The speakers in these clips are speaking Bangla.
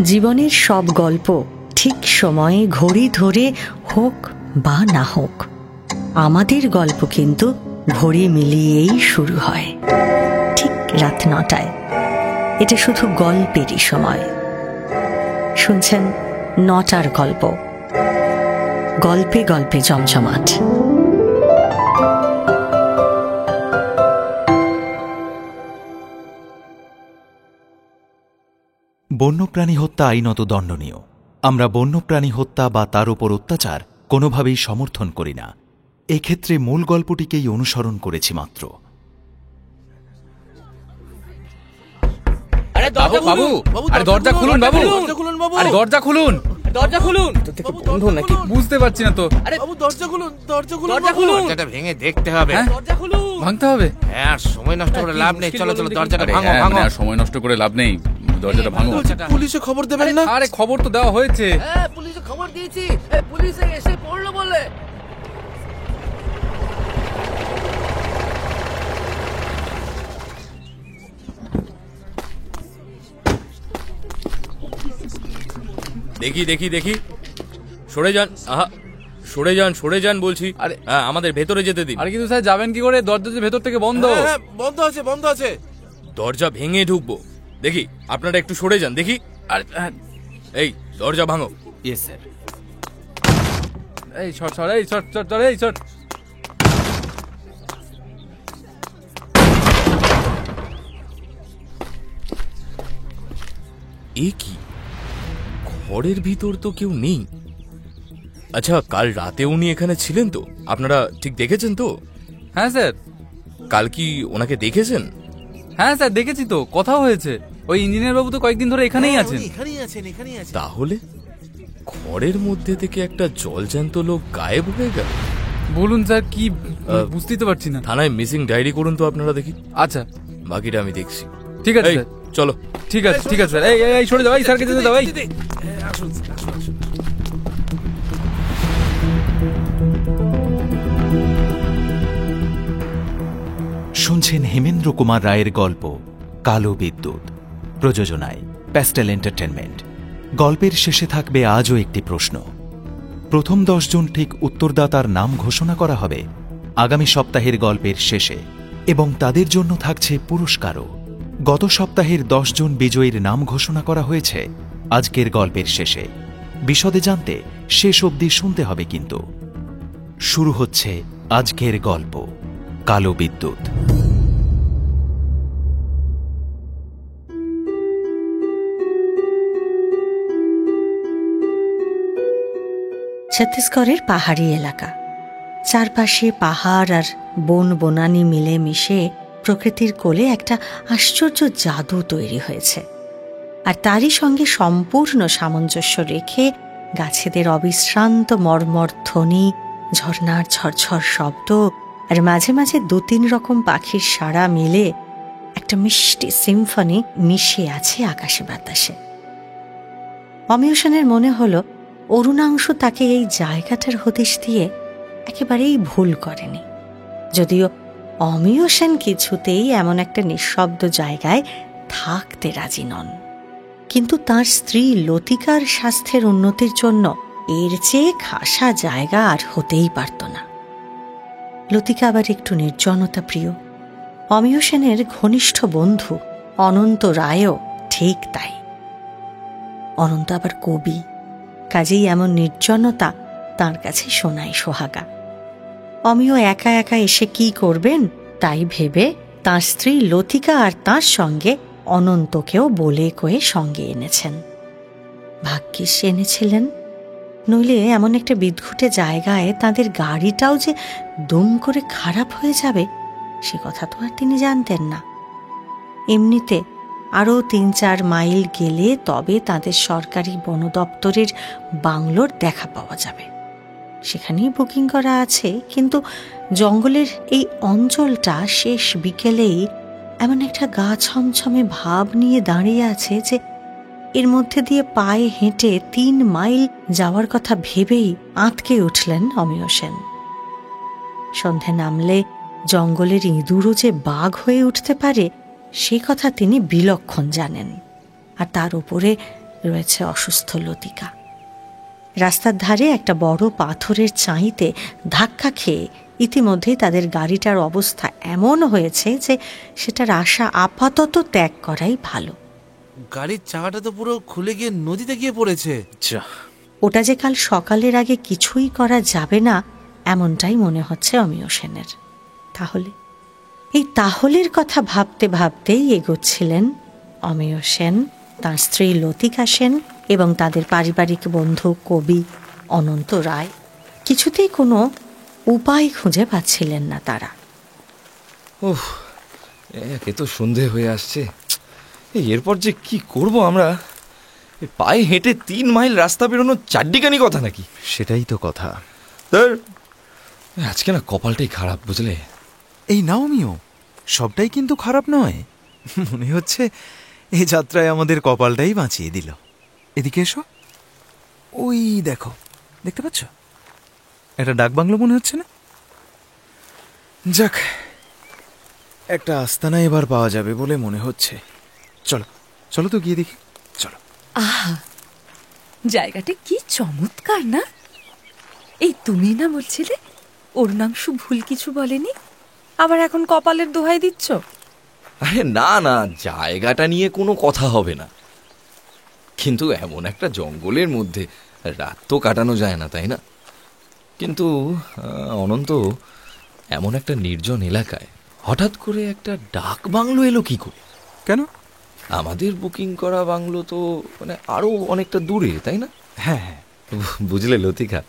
জীবনের সব গল্প ঠিক সময়ে ঘড়ি ধরে হোক বা না হোক, আমাদের গল্প কিন্তু ঘড়ি মিলিয়েই শুরু হয়, ঠিক রাত ৯টায়। এটা শুধু গল্পেরই সময়। শুনছেন ৯টার গল্প, গল্পে গল্পে জমজমাট। বন্যপ্রাণী হত্যা আইনত দণ্ডনীয়। আমরা বন্যপ্রাণী হত্যা বা তার উপর অত্যাচার কোনোভাবেই সমর্থন করি না। এক্ষেত্রে মূল গল্পটিকেই অনুসরণ করেছি মাত্র। দরজা খুলুন বাবু, দরজা খুলুন, দরজা খুলুন। বন্ধ নাকি বুঝতে পারছি না তো। আরে বাবু দরজা খুলুন, দরজা খুলুন, দরজাটা ভেঙে দেখতে হবে। দরজা খুলুন, ভাঙতে হবে। হ্যাঁ, সময় নষ্ট করে লাভ নেই। চলো চলো, দরজাটা ভাঙো ভাঙো। সময় নষ্ট করে লাভ নেই, দরজাটা ভাঙো। পুলিশে খবর দেবেন না? আরে খবর তো দেওয়া হয়েছে। হ্যাঁ, পুলিশে খবর দিয়েছি। পুলিশে এসে পড়লো বলে। দেখি দেখি দেখি, সরে যান। আহা, সরে যান সরে যান বলছি। আরে হ্যাঁ, আমাদের ভেতরে যেতে দিন। আরে কিন্তু স্যার যাবেন কি করে? দরজা যে ভেতর থেকে বন্ধ। হ্যাঁ, বন্ধ আছে বন্ধ আছে। দরজা ভেঙে ঢুকবো। দেখি আপনারা একটু সরে যান দেখি। আরে এই দরজা ভাঙো। Yes sir. এই শট শট, এই শট শট, এই শট। এ কি, ঘরের ভিতর তো কেউ নেই। আচ্ছা, কাল রাতে উনি এখানে ছিলেন তো? আপনারা ঠিক দেখেছেন তো? হ্যাঁ স্যার। কাল কি ওনাকে দেখেছেন? হ্যাঁ স্যার, দেখেছি তো, কথা হয়েছে। ওই ইঞ্জিনিয়ার বাবু তো কয়েকদিন ধরে এখানেই আছেন। তাহলে ঘরের মধ্যে থেকে একটা জলজ্যান্ত লোক গায়েব হয়ে গেল। বলুন স্যার, কি বুঝতেই তো পারছি না। থানায় মিসিং ডায়েরি করুন তো আপনারা দেখি। আচ্ছা, বাকিটা আমি দেখছি। ঠিক আছে এই, স্যার। চলো। ঠিক আছে ঠিক আছে স্যার। এই এই সরে যাও, এই স্যারকে যেতে দাও। এই শুনছেন হেমেন্দ্র কুমার রায়ের গল্প কালো বিদ্যুৎ, প্রযোজনায় প্যাস্টেল এন্টারটেনমেন্ট। গল্পের শেষে থাকবে আজও একটি প্রশ্ন। প্রথম 10 জন ঠিক উত্তরদাতার নাম ঘোষণা করা হবে আগামী সপ্তাহের গল্পের শেষে, এবং তাদের জন্য থাকছে পুরস্কারও। গত সপ্তাহের 10 জন বিজয়ীর নাম ঘোষণা করা হয়েছে আজকের গল্পের শেষে। বিশদে জানতে শেষ অবধি শুনতে হবে কিন্তু। শুরু হচ্ছে আজকের গল্প কালো বিদ্যুৎ। ছত্তিশগড়ের পাহাড়ি এলাকা, চারপাশে পাহাড় আর বন বনানি মিলে মিশে প্রকৃতির কোলে একটা আশ্চর্য জাদু তৈরি হয়েছে। আর তারই সঙ্গে সম্পূর্ণ সামঞ্জস্য রেখে গাছেদের অবিশ্রান্ত মর্মর ধ্বনি, ঝর্ণার ঝরঝর শব্দ, আর মাঝে মাঝে ২-৩ রকম পাখির সাড়া মিলে একটা মিষ্টি সিম্ফনি মিশে আছে আকাশে বাতাসে। অমিয় সেনের মনে হলো অরুণাংশু তাকে এই জায়গাটার হদিশ দিয়ে একেবারেই ভুল করেনি। যদিও অমিয় সেন কিছুতেই এমন একটা নিঃশব্দ জায়গায় থাকতে রাজি নন, কিন্তু তার স্ত্রী লতিকার স্বাস্থ্যের উন্নতির জন্য এর চেয়ে খাসা জায়গা আর হতেই পারত না। লতিকা আবার একটু নির্জনতা প্রিয়। অমিয় সেনের ঘনিষ্ঠ বন্ধু অনন্ত রায়ও ঠিক তাই। অনন্ত আবার কবি, কাজেই এমন নির্জনতা তার কাছে শোনাই সোহাগা। অমিয় একা একা এসে কি করবেন তাই ভেবে তাঁর স্ত্রী লতিকা আর তাঁর সঙ্গে অনন্তকেও বলে কয়ে সঙ্গে এনেছেন। ভাগ্যিস এনেছিলেন, নইলে এমন একটা বিদঘুটে জায়গায় তাদের গাড়িটাও যে দুম করে খারাপ হয়ে যাবে সে কথা তো আর তিনি জানতেন না। এমনিতে আরও ৩-৪ মাইল গেলে তবে তাদের সরকারি বন দপ্তরের বাংলোর দেখা পাওয়া যাবে, সেখানেই বুকিং করা আছে। কিন্তু জঙ্গলের এই অঞ্চলটা শেষ বিকেলেই এমন একটা গা ছমছমে ভাব নিয়ে দাঁড়িয়ে আছে যে এর মধ্যে দিয়ে পায়ে হেঁটে ৩ মাইল যাওয়ার কথা ভেবেই আঁতকে উঠলেন অমিয় সেন। সন্ধে নামলে জঙ্গলের ইঁদুরও যে বাঘ হয়ে উঠতে পারে সে কথা তিনি বিলক্ষণ জানেন। আর তার উপরে রয়েছে অসুস্থ লতিকা। রাস্তার ধারে একটা বড় পাথরের চাঁইতে ধাক্কা খেয়ে ইতিমধ্যেই তাদের গাড়িটার অবস্থা এমন হয়েছে যে সেটার আশা আপাতত ত্যাগ করাই ভালো। গাড়ির চাকাটা তো পুরো খুলে গিয়ে নদীতে গিয়ে পড়েছে। ওটা যে কাল সকালের আগে কিছুই করা যাবে না এমনটাই মনে হচ্ছে অমিয় সেনের। তাহলে এই তাহলের কথা ভাবতে ভাবতেই এগোচ্ছিলেন অমেয় সেন, তার স্ত্রী লতিকা সেন এবং তাদের পারিবারিক বন্ধু কবি অনন্ত রায়। কিছুতেই কোনো উপায় খুঁজে পাচ্ছিলেন না তারা। ওহ, একে তো সন্ধে হয়ে আসছে। এরপর যে কি করব আমরা? পায়ে হেঁটে 3 মাইল রাস্তা বেরোনো চাড্ডিখানি কথা নাকি? সেটাই তো কথা। ধর, আজকে না কপালটাই খারাপ, বুঝলে? এই নাও মিও, সবটাই কিন্তু খারাপ নয়। মনে হচ্ছে এই যাত্রায় আমাদের কপালটাই বাঁচিয়ে দিল। এদিকে এসো, ওই দেখো, দেখতে পাচ্ছ একটা ডাকবাংলো মনে হচ্ছে না? যাক, একটা আস্তানা এবার পাওয়া যাবে বলে মনে হচ্ছে। চলো চলো তো গিয়ে দেখি, চলো। আহা, জায়গাটা কি চমৎকার না? এই তুমি না বলছিলে অরুণাংশু ভুল কিছু বলেনি, আবার এখন কপালের দোহাই দিচ্ছ? আরে না না, জায়গাটা নিয়ে কোনো কথা হবে না, কিন্তু এমন একটা জঙ্গলের মধ্যে রাত তো কাটানো যায় না, তাই না? কিন্তু অনন্ত, এমন একটা নির্জন এলাকায় হঠাৎ করে একটা ডাক বাংলো এলো কি করে? কেন? আমাদের বুকিং করা বাংলো তো মানে আরো অনেকটা দূরে, তাই না? হ্যাঁ হ্যাঁ, বুঝলে লতিকা,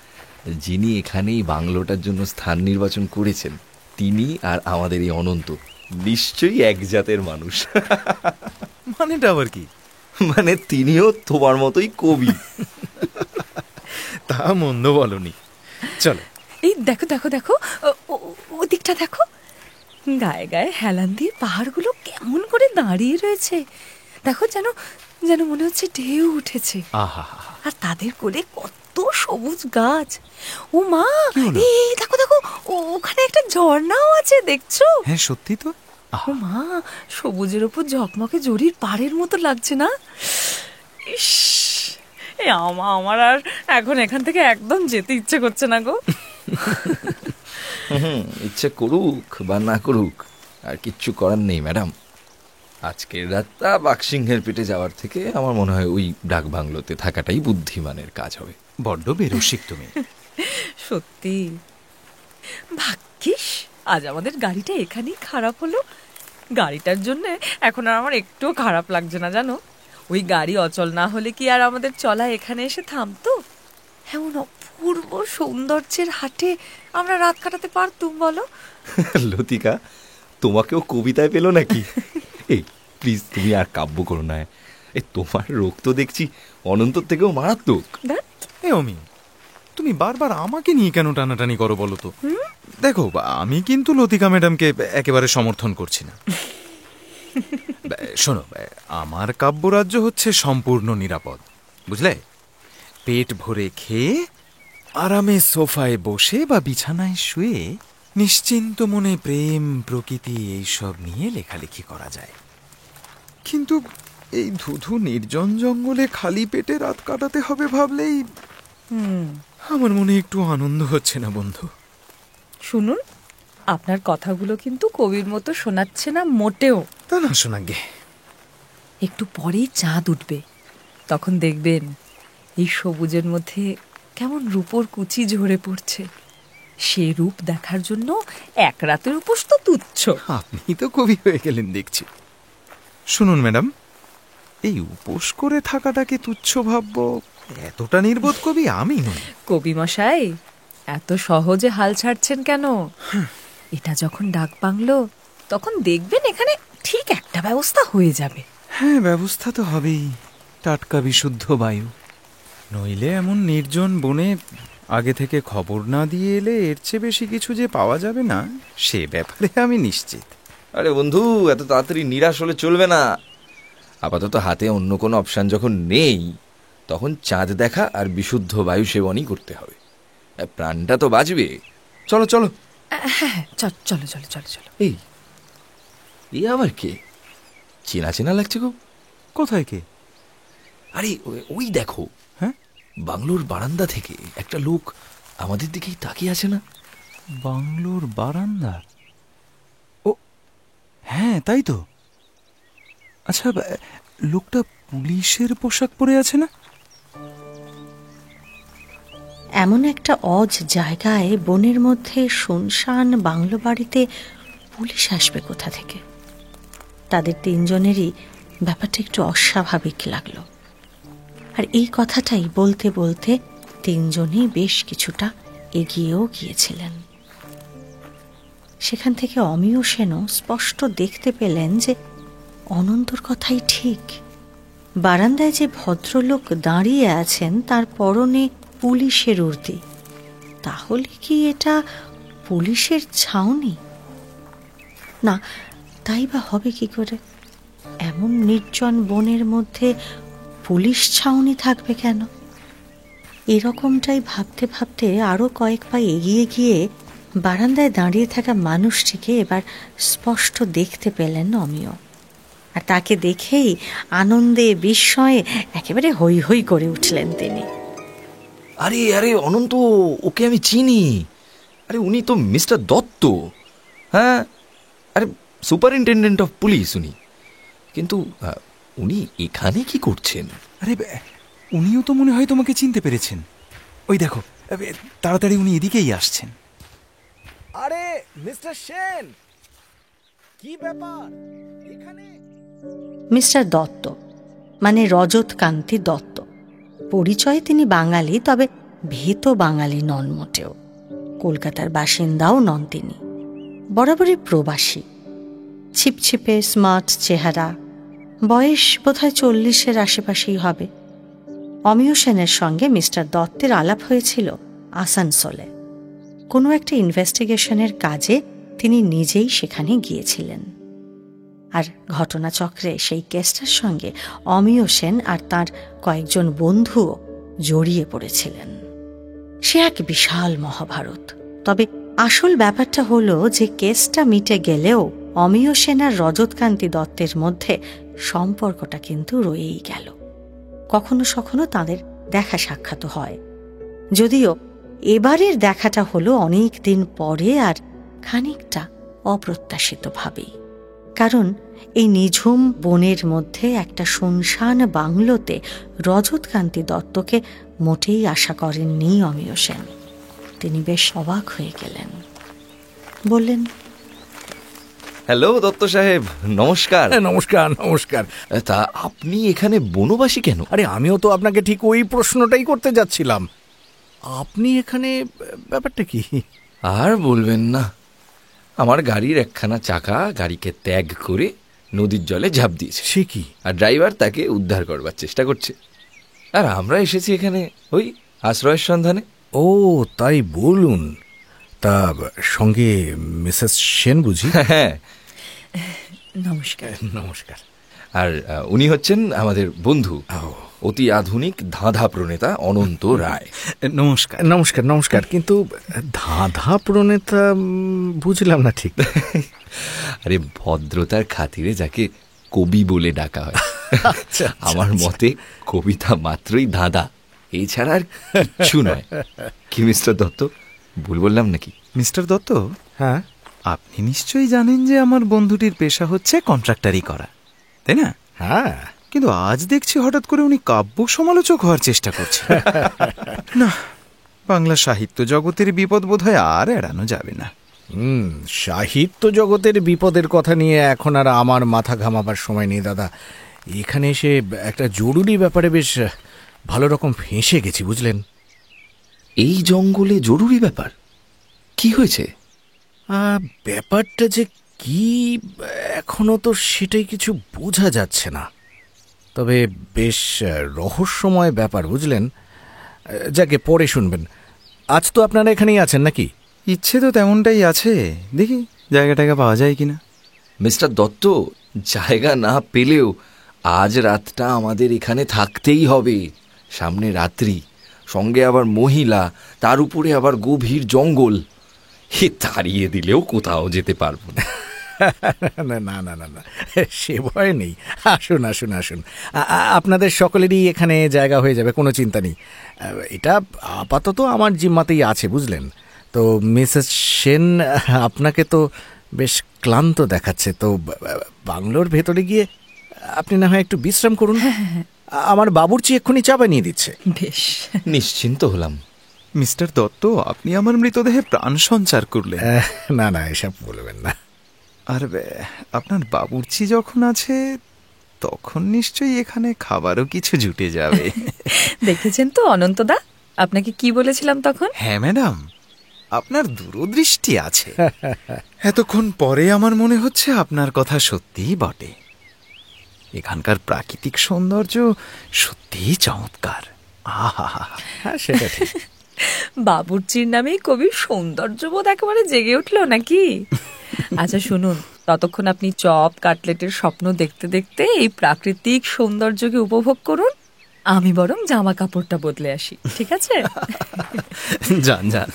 যিনি এখানেই বাংলোটার জন্য স্থান নির্বাচন করেছেন তিনি আর আমাদের এই অনন্ত নিশ্চয়ই এক জাতের মানুষ। মানেটা আবার কি? মানে তিনিও তোমার মতোই কবি। তা মন্দ বলনি। চলো। এই দেখো দেখো দেখো, ওদিকটা দেখো, গায়ে গায়ে হেলান দিয়ে পাহাড়গুলো কেমন করে দাঁড়িয়ে রয়েছে। দেখো, যেন যেন মনে হচ্ছে ঢেউ উঠেছে। আহা, আর তাদের কোলে কত সবুজ গাছ। ও মা, এই দেখো দেখো, ওখানে একটা ঝর্ণাও আছে, দেখছো? হ্যাঁ সত্যি তো। ও মা, সবুজের উপর ঝকমকে জরির পাড়ের মতো লাগছে না? ইস, আমার আর এখন এখান থেকে একদম যেতে ইচ্ছে করছে না গো। ইচ্ছে করুক বা না করুক, আর কিচ্ছু করার নেই ম্যাডাম। আজকের রাতটা বাঘসিংহের পেটে যাওয়ার থেকে আমার মনে হয় ওই ডাক বাংলোতে থাকাটাই বুদ্ধিমানের কাজ হবে। বড্ড বেরসিক তুমি। সত্যি, ভাগ্যিস আজ আমাদের গাড়িটা এখানেই খারাপ হলো। গাড়িটার জন্য এখন আর আমার একটুও খারাপ লাগছে না, জানো? ওই গাড়ি অচল না হলে কি আর আমাদের চলা এখানে এসে থামতো? এমন অপূর্ব সৌন্দর্যের হাটে আমরা রাত কাটাতে পারতুম, বলো? লতিকা, তোমাকেও কবিতায় পেলো নাকি? এই প্লিজ, তুমি আর কাব্য করো না। এই তোমার রোগ তো দেখছি অনন্তর থেকেও মারাত্মক। এ অমি, তুমি বারবার আমাকে নিয়ে কেন টানাটানি করো বলো তো? দেখো, আমি কিন্তু লতিকা ম্যাডামকে একেবারে সমর্থন করছি না। শোনো, আমার কাব্যরাজ্য হচ্ছে সম্পূর্ণ নিরাপদ, বুঝলে? পেট ভরে খেয়ে আরামে সোফায় বসে বা বিছানায় শুয়ে নিশ্চিন্ত মনে প্রেম, প্রকৃতি এইসব নিয়ে লেখালেখি করা যায়। কিন্তু এই ধুধু নির্জন জঙ্গলে খালি পেটে রাত কাটাতে হবে ভাবলেই আমার মনে একটু আনন্দ হচ্ছে না বন্ধু। শুনুন, আপনার কথাগুলো কিন্তু কবির মতো শোনাচ্ছে না মোটেও। তা না শোনাগে, একটু পরেই চাঁদ উঠবে, তখন দেখবেন এই সবুজের মধ্যে কেমন রূপোর কুচি ঝরে পড়ছে। সে রূপ দেখার জন্য এক রাতের উপোস তো তুচ্ছ। আপনি তো কবি হয়ে গেলেন দেখছি। শুনুন ম্যাডাম, এই উপোস করে থাকাটাকে তুচ্ছ ভাববো এতটা নির্বোধ কবি আমি নই। কবি মশাই, এত সহজে হাল ছাড়ছেন কেন? এটা যখন ডাক বাংলো, তখন দেখবেন এখানে ঠিক একটা ব্যবস্থা হয়ে যাবে। হ্যাঁ, ব্যবস্থা তো হবেই। টাটকা বিশুদ্ধ বায়ু, নইলে এমন নির্জন বনে আগে থেকে খবর না দিয়ে এলে এর চেয়ে বেশি কিছু যে পাওয়া যাবে না, সে ব্যাপারে আমি নিশ্চিত। আরে বন্ধু, এত তাড়াতাড়ি নিরাশ হলে চলবে না। আপাতত হাতে অন্য কোনো অপশান যখন নেই, তখন চাঁদ দেখা আর বিশুদ্ধ বায়ু সেবনই করতে হবে। প্রাণটা তো বাঁচবে। চলো চলো। হ্যাঁ, চলো চলো চলো চলো চলো। এই আবার কে? চেনা চেনা লাগছে খুব। কোথায় কে? আরে ওই দেখো, হ্যাঁ? বাংলোর বারান্দা থেকে একটা লোক আমাদের দিকেই তাকিয়ে আছে না? বাংলোর বারান্দা? ও হ্যাঁ, তাই তো। আচ্ছা, লোকটা পুলিশের পোশাক পরে আছে না? এমন একটা অজ জায়গায় বনের মধ্যে শুনশান বাংলো বাড়িতে পুলিশ আসবে কোথা থেকে? তাদের তিনজনেরই ব্যাপারটা একটু অস্বাভাবিক লাগলো। আর এই কথাটাই বলতে বলতে তিনজনই বেশ কিছুটা এগিয়েও গিয়েছিলেন। সেখান থেকে অমিয় সেনও স্পষ্ট দেখতে পেলেন যে অনন্তর কথাই ঠিক। বারান্দায় যে ভদ্রলোক দাঁড়িয়ে আছেন তার পরনে পুলিশের উর্দি। তাহলে কি এটা পুলিশের ছাউনি? না, তাই বা হবে কি করে? এমন নির্জন বনের মধ্যে পুলিশ ছাউনি থাকবে কেন? এরকমটাই ভাবতে ভাবতে আরো কয়েক পা এগিয়ে গিয়ে বারান্দায় দাঁড়িয়ে থাকা মানুষটিকে এবার স্পষ্ট দেখতে পেলেন অমিয়। আর তাকে দেখেই আনন্দে বিস্ময়ে একেবারে হৈ হৈ করে উঠলেন তিনি। আরে আরে অনন্ত, ওকে আমি চিনি। আরে উনি তো মিস্টার দত্ত। হ্যাঁ, আরে সুপারিনটেন্ডেন্ট অফ পুলিশ উনি। কিন্তু উনি এখানে কি করছেন? আরে উনিও তো মনে হয় তোমাকে চিনতে পেরেছেন। ওই দেখো, তাড়াতাড়ি উনি এদিকেই আসছেন। আরে মিস্টার সেন, কি ব্যাপার এখানে? মিস্টার দত্ত মানে রজতকান্তি দত্ত। পরিচয়ে তিনি বাঙালি, তবে ভীত বাঙালি নন মোটেও। কলকাতার বাসিন্দাও নন তিনি, বরাবরই প্রবাসী। ছিপছিপে স্মার্ট চেহারা, বয়স বোধহয় 40-এর আশেপাশেই হবে। অমিয় সেনের সঙ্গে মিস্টার দত্তের আলাপ হয়েছিল আসানসোলে। কোনো একটা ইনভেস্টিগেশনের কাজে তিনি নিজেই সেখানে গিয়েছিলেন। আর ঘটনাচক্রে সেই কেসটার সঙ্গে অমিয় সেন আর তার কয়েকজন বন্ধুও জড়িয়ে পড়েছিলেন। সে এক বিশাল মহাভারত। তবে আসল ব্যাপারটা হলো যে কেসটা মিটে গেলেও অমিয় সেন আর রজতকান্তি দত্তের মধ্যে সম্পর্কটা কিন্তু রয়েই গেল। কখনো সখনো তাদের দেখা সাক্ষাৎ হয়, যদিও এবারের দেখাটা হলো অনেক দিন পরে আর খানিকটা অপ্রত্যাশিতভাবেই। কারণ এই নিঝুম বনের মধ্যে একটা শুনশান বাংলোতে রজতকান্তি দত্তকে মোটেই আশা করেননি অমিয় সেন। তিনি বেশ অবাক হয়ে গেলেন। বললেন, হ্যালো দত্ত সাহেব, নমস্কার। নমস্কার নমস্কার। তা আপনি এখানে বনবাসী কেন? আরে আমিও তো আপনাকে ঠিক ওই প্রশ্নটাই করতে যাচ্ছিলাম। আপনি এখানে ব্যাপারটা কি? আর বলবেন না, আমার গাড়ির একখানা চাকা গাড়িকে ত্যাগ করে নদীর জলে ঝাঁপ দিয়েছে। সে কি? আর ড্রাইভার তাকে উদ্ধার করবার চেষ্টা করছে। আর আমরা এসেছি এখানে ওই আশ্রয়ের সন্ধানে। ও তাই বলুন। তা সঙ্গে মিসেস সেন বুঝি? হ্যাঁ, নমস্কার। নমস্কার। আর উনি হচ্ছেন আমাদের বন্ধু, অতি আধুনিক ধাঁধা প্রণেতা অনন্ত রায়। নমস্কার। নমস্কার নমস্কার। কিন্তু ধাঁধা প্রণেতা বুঝলাম না ঠিক। আরে ভদ্রতার খাতিরে যাকে কবি বলে ডাকা হয়। আমার মতে কবিতা মাত্রই ধাঁধা, এছাড়া আর কিছু নয়। কি মিস্টার দত্ত, ভুল বললাম নাকি? মিস্টার দত্ত, হ্যাঁ, আপনি নিশ্চয়ই জানেন যে আমার বন্ধুটির পেশা হচ্ছে কন্ট্রাক্টারি করা, তাই না? হ্যাঁ। কিন্তু আজ দেখছি হঠাৎ করে উনি কাব্য সমালোচক হওয়ার চেষ্টা করছেন। না, বাংলা সাহিত্য জগতের বিপদ বোধহয় আর এড়ানো যাবে না। সাহিত্য জগতের বিপদের কথা নিয়ে এখন আর আমার মাথা ঘামাবার সময় নেই দাদা। এখানে এসে একটা জরুরি ব্যাপারে বেশ ভালো রকম ফেঁসে গেছি, বুঝলেন? এই জঙ্গলে জরুরি ব্যাপার? কি হয়েছে? ব্যাপারটা যে কি এখনো তো সেটাই কিছু বোঝা যাচ্ছে না। তবে বেশ রহস্যময় ব্যাপার, বুঝলেন? যাকে পরে শুনবেন। আজ তো আপনারা এখানেই আছেন নাকি? ইচ্ছে তো তেমনটাই আছে, দেখি জায়গাটাকে পাওয়া যায় কিনা। মিস্টার দত্ত, জায়গা না পেলেও আজ রাতটা আমাদের এখানে থাকতেই হবে। সামনে রাত্রি, সঙ্গে আবার মহিলা, তার উপরে আবার গভীর জঙ্গল। তাড়িয়ে দিলেও কোথাও যেতে পারবো না। না না না না না, সে ভয় নেই। আসুন আসুন আসুন, আপনাদের সকলেরই এখানে জায়গা হয়ে যাবে, কোনো চিন্তা নেই। এটা আপাতত আমার জিম্মাতেই আছে, বুঝলেন তো। মিসেস সেন আপনাকে তো বেশ ক্লান্ত দেখাচ্ছে, তো বাংলোর ভেতরে গিয়ে আপনি না হয় একটু বিশ্রাম করুন। আমার বাবুর্চি এক্ষুনি চা বানিয়ে দিচ্ছে। বেশ, নিশ্চিন্ত হলাম। মিস্টার দত্ত, আপনি আমার মৃতদেহে প্রাণ সঞ্চার করলেন। না না, এসব বলবেন না। আর আপনার বাবুর্চি যখন আছে তখন নিশ্চয়ই এখানে খাবারও কিছু জুটে যাবে। দেখেছেন তো অনন্তদা, আপনাকে কি বলেছিলাম তখন? হ্যাঁ ম্যাডাম, আপনার দূরদৃষ্টি আছে। এতক্ষণ পরে আমার মনে হচ্ছে আপনার কথা সত্যিই বটে। এখানকার প্রাকৃতিক সৌন্দর্য সত্যিই চমৎকার। আহা, হ্যাঁ সেটা ঠিক। বাবুর্চির নামেই কবির সৌন্দর্যবোধ একেবারে জেগে উঠলো নাকি? আচ্ছা শুনুন, ততক্ষণ আপনি চপ কাটলেটের স্বপ্ন দেখতে দেখতে এই প্রাকৃতিক সৌন্দর্যকে উপভোগ করুন। আমি বরং জামা কাপড়টা বদলে আসি, ঠিক আছে? যান যান,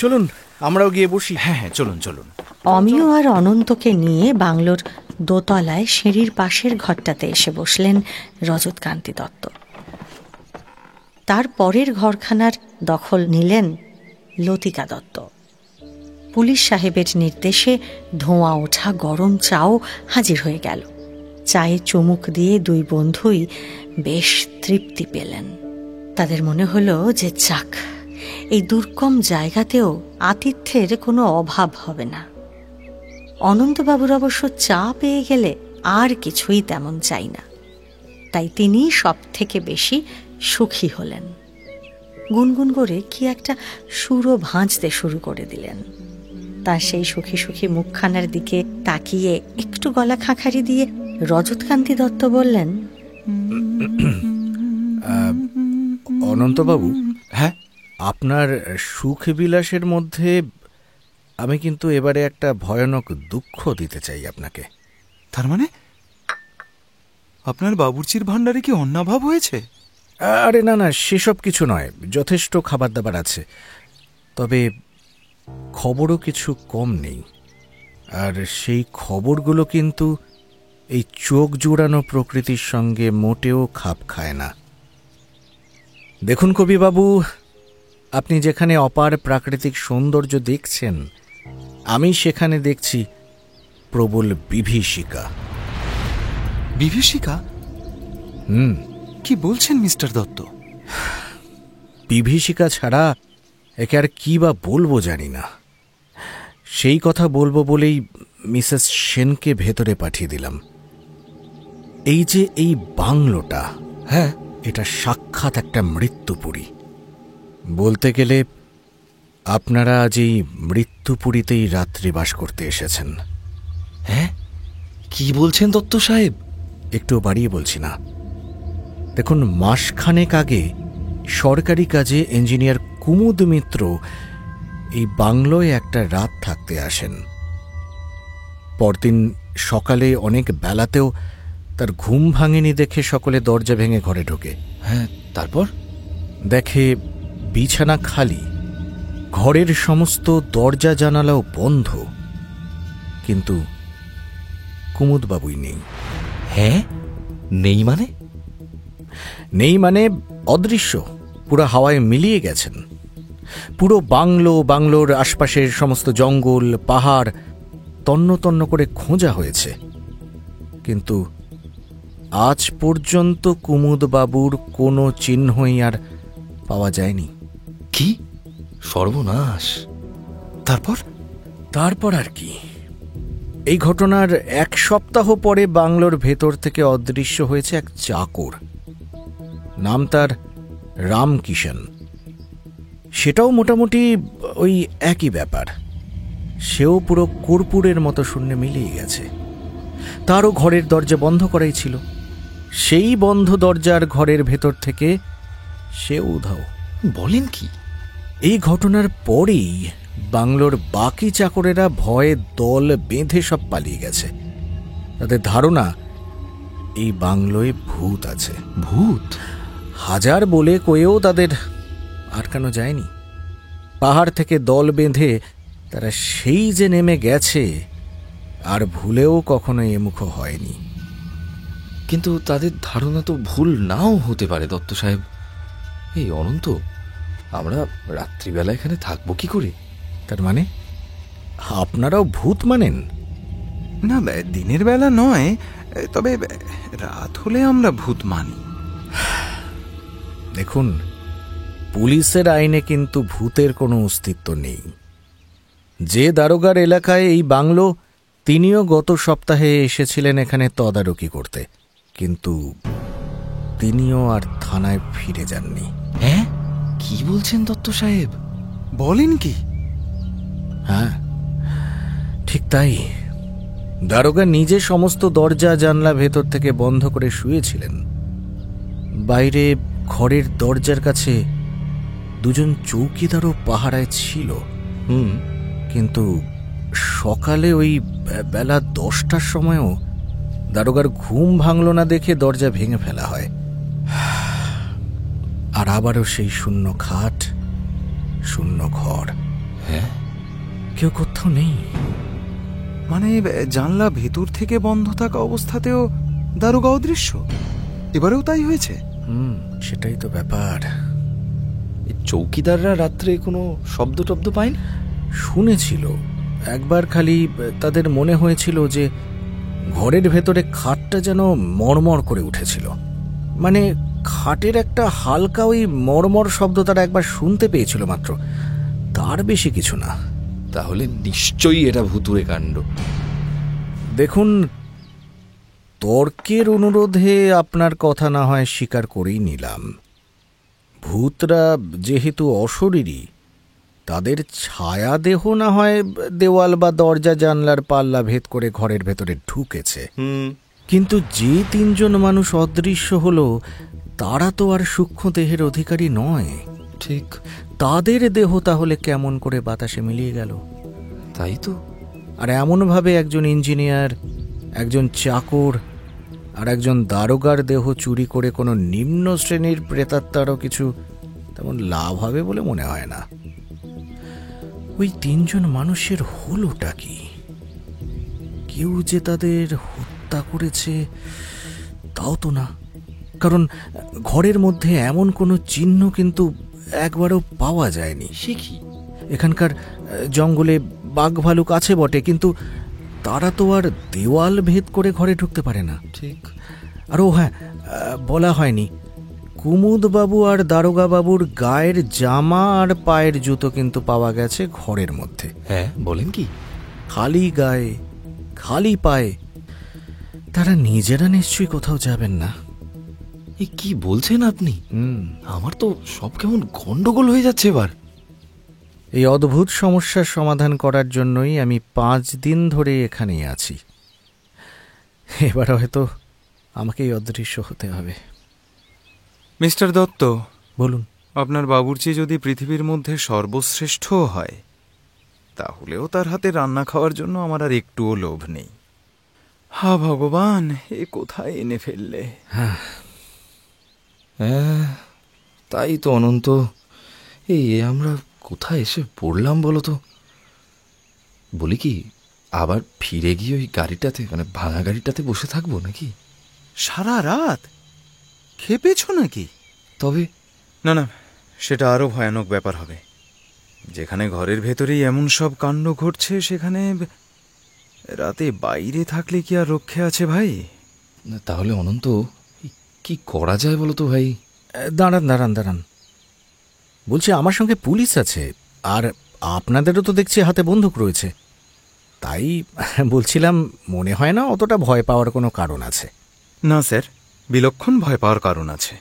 চলুন আমরাও গিয়ে বসি। হ্যাঁ হ্যাঁ, চলুন চলুন। অমিয় আর অনন্তকে নিয়ে বাংলোর দোতলায় সিঁড়ির পাশের ঘরটাতে এসে বসলেন রজতকান্তি দত্ত। তার পরের ঘরখানার দখল নিলেন লতিকা দত্ত। পুলিশ সাহেবের নির্দেশে ধোঁয়া ওঠা গরম চাও হাজির হয়ে গেল। চায়ে চুমুক দিয়ে দুই বন্ধুই বেশ তৃপ্তি পেলেন। তাদের মনে হলো যে যাক, এই দুর্গম জায়গাতেও আতিথ্যের কোনো অভাব হবে না। অনন্তবাবুর অবশ্য চা পেয়ে গেলে আর কিছুই তেমন চাই না, তাই তিনি সব থেকে বেশি সুখী হলেন। গুনগুন করে কি একটা সুরও ভাঁজতে শুরু করে দিলেন। তার সেই সুখী সুখী মুখখানার দিকে তাকিয়ে একটু গলা খাঁখারি দিয়ে রজতকান্তি দত্ত বললেন, অনন্তবাবু, হ্যাঁ, আপনার সুখ বিলাসের মধ্যে আমি কিন্তু এবারে একটা ভয়ানক দুঃখ দিতে চাই আপনাকে। তার মানে আপনার বাবুর্চির ভাণ্ডারে কি অন্নাভাব হয়েছে? আরে না না, সেসব কিছু নয়, যথেষ্ট খাবার দাবার আছে। তবে খবরও কিছু কম নেই, আর সেই খবরগুলো কিন্তু এই চোখ জুড়ানো প্রকৃতির সঙ্গে মোটেও খাপ খায় না। দেখুন কবিবাবু, আপনি যেখানে অপার প্রাকৃতিক সৌন্দর্য দেখছেন, আমি সেখানে দেখছি প্রবল বিভীষিকা। বিভীষিকা? কি বলছেন মিস্টার দত্ত? বিভীষিকা ছাড়া একে আর কি বা বলবো জানি না। সেই কথা বলবো বলেই মিসেস সেনকে ভেতরে পাঠিয়ে দিলাম। এই যে এই বাংলোটা, হ্যাঁ, এটা সাক্ষাৎ একটা মৃত্যুপুরী। বলতে গেলে আপনারা আজ এই মৃত্যুপুরীতেই রাত্রিবাস করতে এসেছেন। হ্যাঁ, কি বলছেন দত্ত সাহেব? একটু বাড়িয়ে বলছি না। দেখুন, মাসখানেক আগে সরকারি কাজে ইঞ্জিনিয়ার কুমুদ মিত্র এই বাংলোয় একটা রাত থাকতে আসেন। পরদিন সকালে অনেক বেলাতেও তার ঘুম ভাঙেনি দেখে সকলে দরজা ভেঙে ঘরে ঢোকে। হ্যাঁ, তারপর দেখে বিছানা খালি, ঘরের সমস্ত দরজা জানালাও বন্ধ, কিন্তু কুমুদবাবুই নেই। হ্যাঁ, নেই মানে? নেই মানে অদৃশ্য, পুরো হাওয়ায় মিলিয়ে গেছেন। পুরো বাংলোর আশপাশের সমস্ত জঙ্গল পাহাড় তন্ন তন্ন করে খোঁজা হয়েছে, কিন্তু আজ পর্যন্ত কুমুদবাবুর কোনো চিহ্নই আর পাওয়া যায়নি। কি সর্বনাশ! তারপর আর কি, এই ঘটনার এক সপ্তাহ পরে বাংলোর ভেতর থেকে অদৃশ্য হয়েছে এক চাকর। নাম তার রামকিষণ। সেটাও মোটামুটি ওই একই ব্যাপার। সেও পুরো কর্পূরের মতো শূন্যে মিলিয়ে গেছে। তারও ঘরের দরজা বন্ধ করাই ছিল। সেই বন্ধ দরজার ঘরের ভেতর থেকে সেও উধাও। বলেন কি? এই ঘটনার পরেই বাংলোর বাকি চাকরেরা ভয়ে দল বেঁধে সব পালিয়ে গেছে। তাদের ধারণা এই বাংলোয় ভূত আছে। ভূত? হাজার বলে কয়েও তাদের আটকানো যায়নি। পাহাড় থেকে দল বেঁধে তারা সেই যে নেমে গেছে, আর ভুলেও কখনো এমুখো হয়নি। কিন্তু তাদের ধারণা তো ভুল নাও হতে পারে দত্ত সাহেব। এই অনন্ত, আমরা রাত্রিবেলা এখানে থাকবো কি করে? তার মানে আপনারাও ভূত মানেন? না, দিনের বেলা নয়, তবে রাত হলে আমরা ভূত মানি। দেখুন, পুলিশের আইনে কিন্তু ভূতের কোনো অস্তিত্ব নেই। যে দারোগার এলাকায় এই বাংলো, তিনিও গত সপ্তাহে এসেছিলেন এখানে তদারকি করতে, কিন্তু তিনিও আর থানায় ফিরে যাননি। হ্যাঁ, কি বলছেন দত্ত সাহেব? বলেন কি? হ্যাঁ, ঠিক তাই। দারোগা নিজে সমস্ত দরজা জানলা ভেতর থেকে বন্ধ করে শুয়েছিলেন। বাইরে ঘরের দরজার কাছে দুজন চৌকিদারও পাহারায় ছিল। কিন্তু সকালে ওই বেলা 10টার সময়ও দারোগার ঘুম ভাঙল না দেখে দরজা ভেঙে ফেলা হয়। আর আবারও সেই শূন্য খাট, শূন্য ঘর। হ্যাঁ, কেউ কোথাও নেই। মানে জানলা ভেতর থেকে বন্ধ থাকা অবস্থাতেও দারোগা অদৃশ্য? এবারেও তাই হয়েছে? সেটাই তো ব্যাপার। চৌকিদাররা রাত্রে কোনো শব্দ টব্দ পায়নি? শুনেছিল একবার, খালি তাদের মনে হয়েছিল যে ঘরের ভেতরে খাটটা যেন মড়মড় করে উঠেছিল। মানে খাটের একটা হালকা ওই মড়মড় শব্দ তারা একবার শুনতে পেয়েছিল মাত্র, তার বেশি কিছু না। তাহলে নিশ্চয়ই এটা ভুতুড়ে কাণ্ড। দেখুন, তর্কের অনুরোধে আপনার কথা না হয় স্বীকার করেই নিলাম। ভূতরা যেহেতু অশরীরী, তাদের ছায়া দেহ না হয় দেওয়াল বা দরজা জানলার পাল্লা ভেদ করে ঘরের ভেতরে ঢুকেছে। কিন্তু যে 3 জন মানুষ অদৃশ্য হলো, তারা তো আর সূক্ষ্ম দেহের অধিকারী নয়। ঠিক। তাদের দেহ তাহলে কেমন করে বাতাসে মিলিয়ে গেল? তাই তো। আর এমনভাবে একজন ইঞ্জিনিয়ার, একজন চাকর আর একজন দারোগার দেহ চুরি করে কোনো নিম্ন শ্রেণীর প্রেতাত্মারও কিছু তেমন লাভ হবে বলে মনে হয় না। ওই 3 জন মানুষের হলোটা কি? কেউ যে তাদের হত্যা করেছে তাও তো না, কারণ ঘরের মধ্যে এমন কোনো চিহ্ন কিন্তু একবারও পাওয়া যায়নি। সে কি? এখানকার জঙ্গলে বাঘ ভালুক আছে বটে, কিন্তু তারা তো আর দেওয়াল ভেদ করে ঘরে ঢুকতে পারে না। ঠিক। আর ও হ্যাঁ, বলা হয়নি, কুমুদবাবু আর দারোগা বাবুর গায়ের জামা আর পায়ের জুতো কিন্তু পাওয়া গেছে ঘরের মধ্যে। হ্যাঁ, বলেন কি? খালি গায়ে, খালি পায়ে। তারা নিজেরা নিশ্চয়ই কোথাও যাবেন না। এই কি বলছেন আপনি? আমার তো সব কেমন গন্ডগোল হয়ে যাচ্ছে এবার। এই অদ্ভুত সমস্যার সমাধান করার জন্যই আমি 5 দিন ধরে এখানেই আছি। এবার হয়তো আমাকেই অদৃশ্য হতে হবে। মিস্টার দত্ত, বলুন। আপনার বাবুর্চি যদি পৃথিবীর মধ্যে সর্বশ্রেষ্ঠ হয়, তাহলেও তার হাতে রান্না খাওয়ার জন্য আমার আর একটুও লোভ নেই। হা ভগবান, এ কোথায় এনে ফেললে? হ্যাঁ, তাই তো অনন্ত। এই আমরা কোথায় এসে পড়লাম বলো তো? বলি কি, আবার ফিরে গিয়ে ওই গাড়িটাতে, মানে ভাঙা গাড়িটাতে বসে থাকবো নাকি? সারা রাত খেপেছ নাকি? তবে না না, সেটা আরো ভয়ানক ব্যাপার হবে। যেখানে ঘরের ভেতরেই এমন সব কাণ্ড ঘটছে, সেখানে রাতে বাইরে থাকলে কি আর রক্ষে আছে ভাই? তাহলে অনন্ত, কি করা যায় বলো তো ভাই? দাঁড়ান দাঁড়ান দাঁড়ান, বলছি আমার সঙ্গে পুলিশ আছে, আর আপনাদেরও তো দেখছি হাতে বন্দুক রয়েছে। তাই বলছিলাম, মনে হয় না অতটা ভয় পাওয়ার কোনো কারণ আছে। না স্যার, বিলক্ষণ ভয় পাওয়ার কারণ আছে।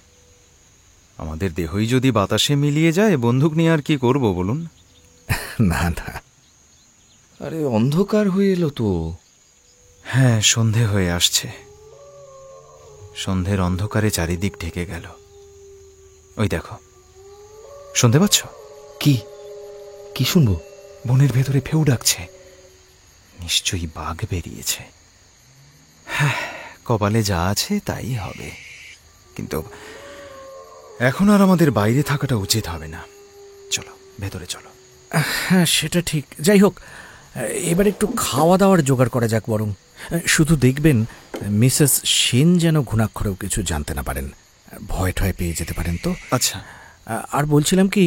আমাদের দেহই যদি বাতাসে মিলিয়ে যায়, বন্দুক নিয়ে আর কি করব বলুন? না না, আরে অন্ধকার হয়ে এলো তো। হ্যাঁ, সন্ধে হয়ে আসছে। সন্ধ্যের অন্ধকারে চারিদিক ঢেকে গেল। ওই দেখো, শুনতে পাচ্ছ? কি কি শুনবো? বনের ভেতরে ফেউ ডাকছে। নিশ্চয়ই বাঘ বেরিয়েছে। হ্যাঁ, কপালে যা আছে তাই হবে। কিন্তু এখন আর আমাদের বাইরে থাকাটা উচিত হবে না। চলো, ভেতরে চলো। হ্যাঁ, সেটা ঠিক। যাই হোক, এবার একটু খাওয়া দাওয়ার জোগাড় করা যাক বরং। শুধু দেখবেন মিসেস সেন যেন ঘুণাক্ষরেও কিছু জানতে না পারেন, ভয় ঠয় পেয়ে যেতে পারেন তো। আচ্ছা। আর বলছিলাম কি,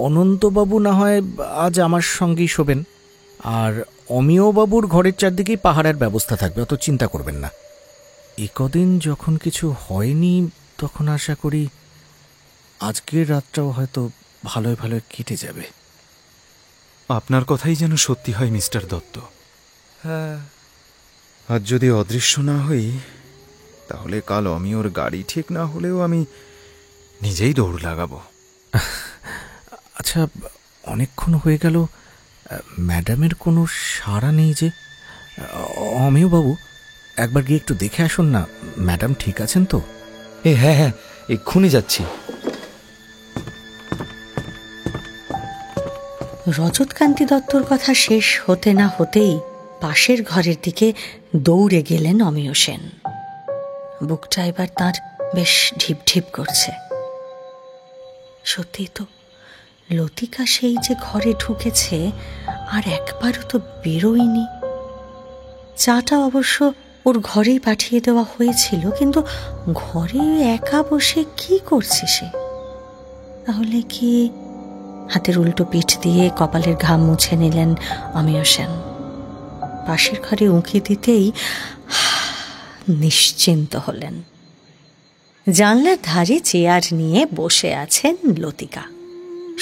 অনন্তবাবু না হয় আজ আমার সঙ্গেই শোবেন, আর অমিয়বাবুর ঘরের চারদিকেই পাহারার ব্যবস্থা থাকবে, অত চিন্তা করবেন না। কদিন যখন কিছু হয়নি তখন আশা করি আজকের রাতটাও হয়তো ভালোই ভালোই কেটে যাবে। আপনার কথাই যেন সত্যি হয় মিস্টার দত্ত। হ্যাঁ, আজ যদি অদৃশ্য না হই তাহলে কাল অমিয়র গাড়ি ঠিক না হলেও আমি নিজেই দৌড় লাগাবো। আচ্ছা, অনেকক্ষণ হয়ে গেল, ম্যাডামের কোনো সাড়া নেই যে। অমিয়বাবু, একবার গিয়ে একটু দেখে আসুন না, ম্যাডাম ঠিক আছেন তো? হ্যাঁ হ্যাঁ, এক্ষুনি যাচ্ছি। রজতকান্তি দত্তর কথা শেষ হতে না হতেই পাশের ঘরের দিকে দৌড়ে গেলেন অমিয় সেন। বুকটা এবার তাঁর বেশ ঢিপ ঢিপ করছে। সত্যি তো, লতিকা সেই যে ঘরে ঢুকেছে আর একবারও তো বেরোয়নি। চাটা অবশ্য ওর ঘরেই পাঠিয়ে দেওয়া হয়েছিল, কিন্তু ঘরে একা বসে কি করছে সে? তাহলে কি? হাতের উল্টো পিঠ দিয়ে কপালের ঘাম মুছে নিলেন অমিয় সেন। পাশের ঘরে উঁকি দিতেই নিশ্চিন্ত হলেন। জানলার ধারে চেয়ার নিয়ে বসে আছেন লতিকা।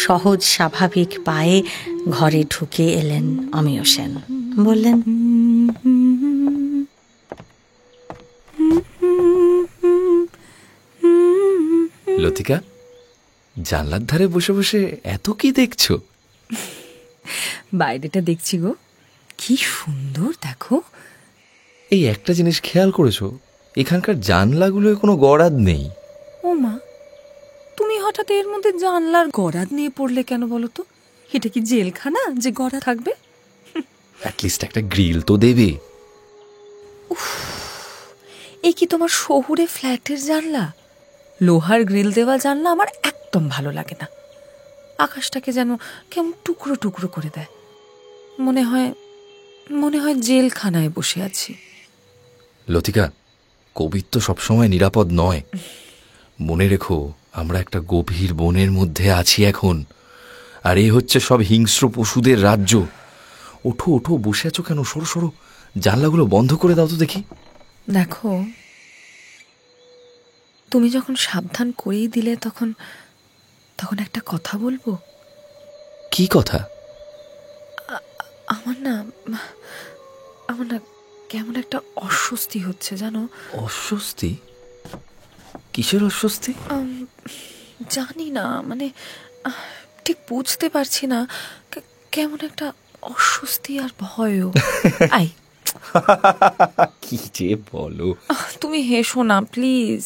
সহজ স্বাভাবিক পায়ে ঘরে ঢুকে এলেন অমিয় সেন। বললেন, লতিকা, জানলার ধারে বসে বসে এত কি দেখছো? বাইরেটা দেখছি গো, কি সুন্দর দেখো। এই একটা জিনিস খেয়াল করেছো, এখানকার জানলাগুলোয় কোনো গড়াদ নেই। ও মা, তুমি হঠাৎ এর মধ্যে জানলার গড়াদ নিয়ে পড়লে কেন বলো তো? এটা কি জেলখানা যে গড়া থাকবে? অ্যাটলিস্ট একটা গ্রিল তো দেবে। এই কি তোমার শহুরে ফ্ল্যাটের জানলা? লোহার গ্রিল দেওয়া জানলা আমার একদম ভালো লাগে না। আকাশটাকে যেন কেমন টুকরো টুকরো করে দেয়। মনে হয় জেলখানায় বসে আছি। লতিকা, কবিত্ব সবসময় নিরাপদ নয়। মনে রেখো, আমরা একটা গভীর বনের মধ্যে আছি এখন, আর এই হচ্ছে সব হিংস্র পশুদের রাজ্য। ওঠো ওঠো, বসে আছো কেন? সরো সরো, জানলাগুলো বন্ধ করে দাও তো দেখি। দেখো, তুমি যখন সাবধান করেই দিলে তখন একটা কথা বলবো। কি কথা? আমার না কেমন একটা অস্বস্তি হচ্ছে জানো। অস্বস্তি? কিসের অস্বস্তি? জানি না, ঠিক বুঝতে পারছি না। কেমন একটা অস্বস্তি আর ভয়ও। আই, কি যে বলো। তুমি হেসো না প্লিজ।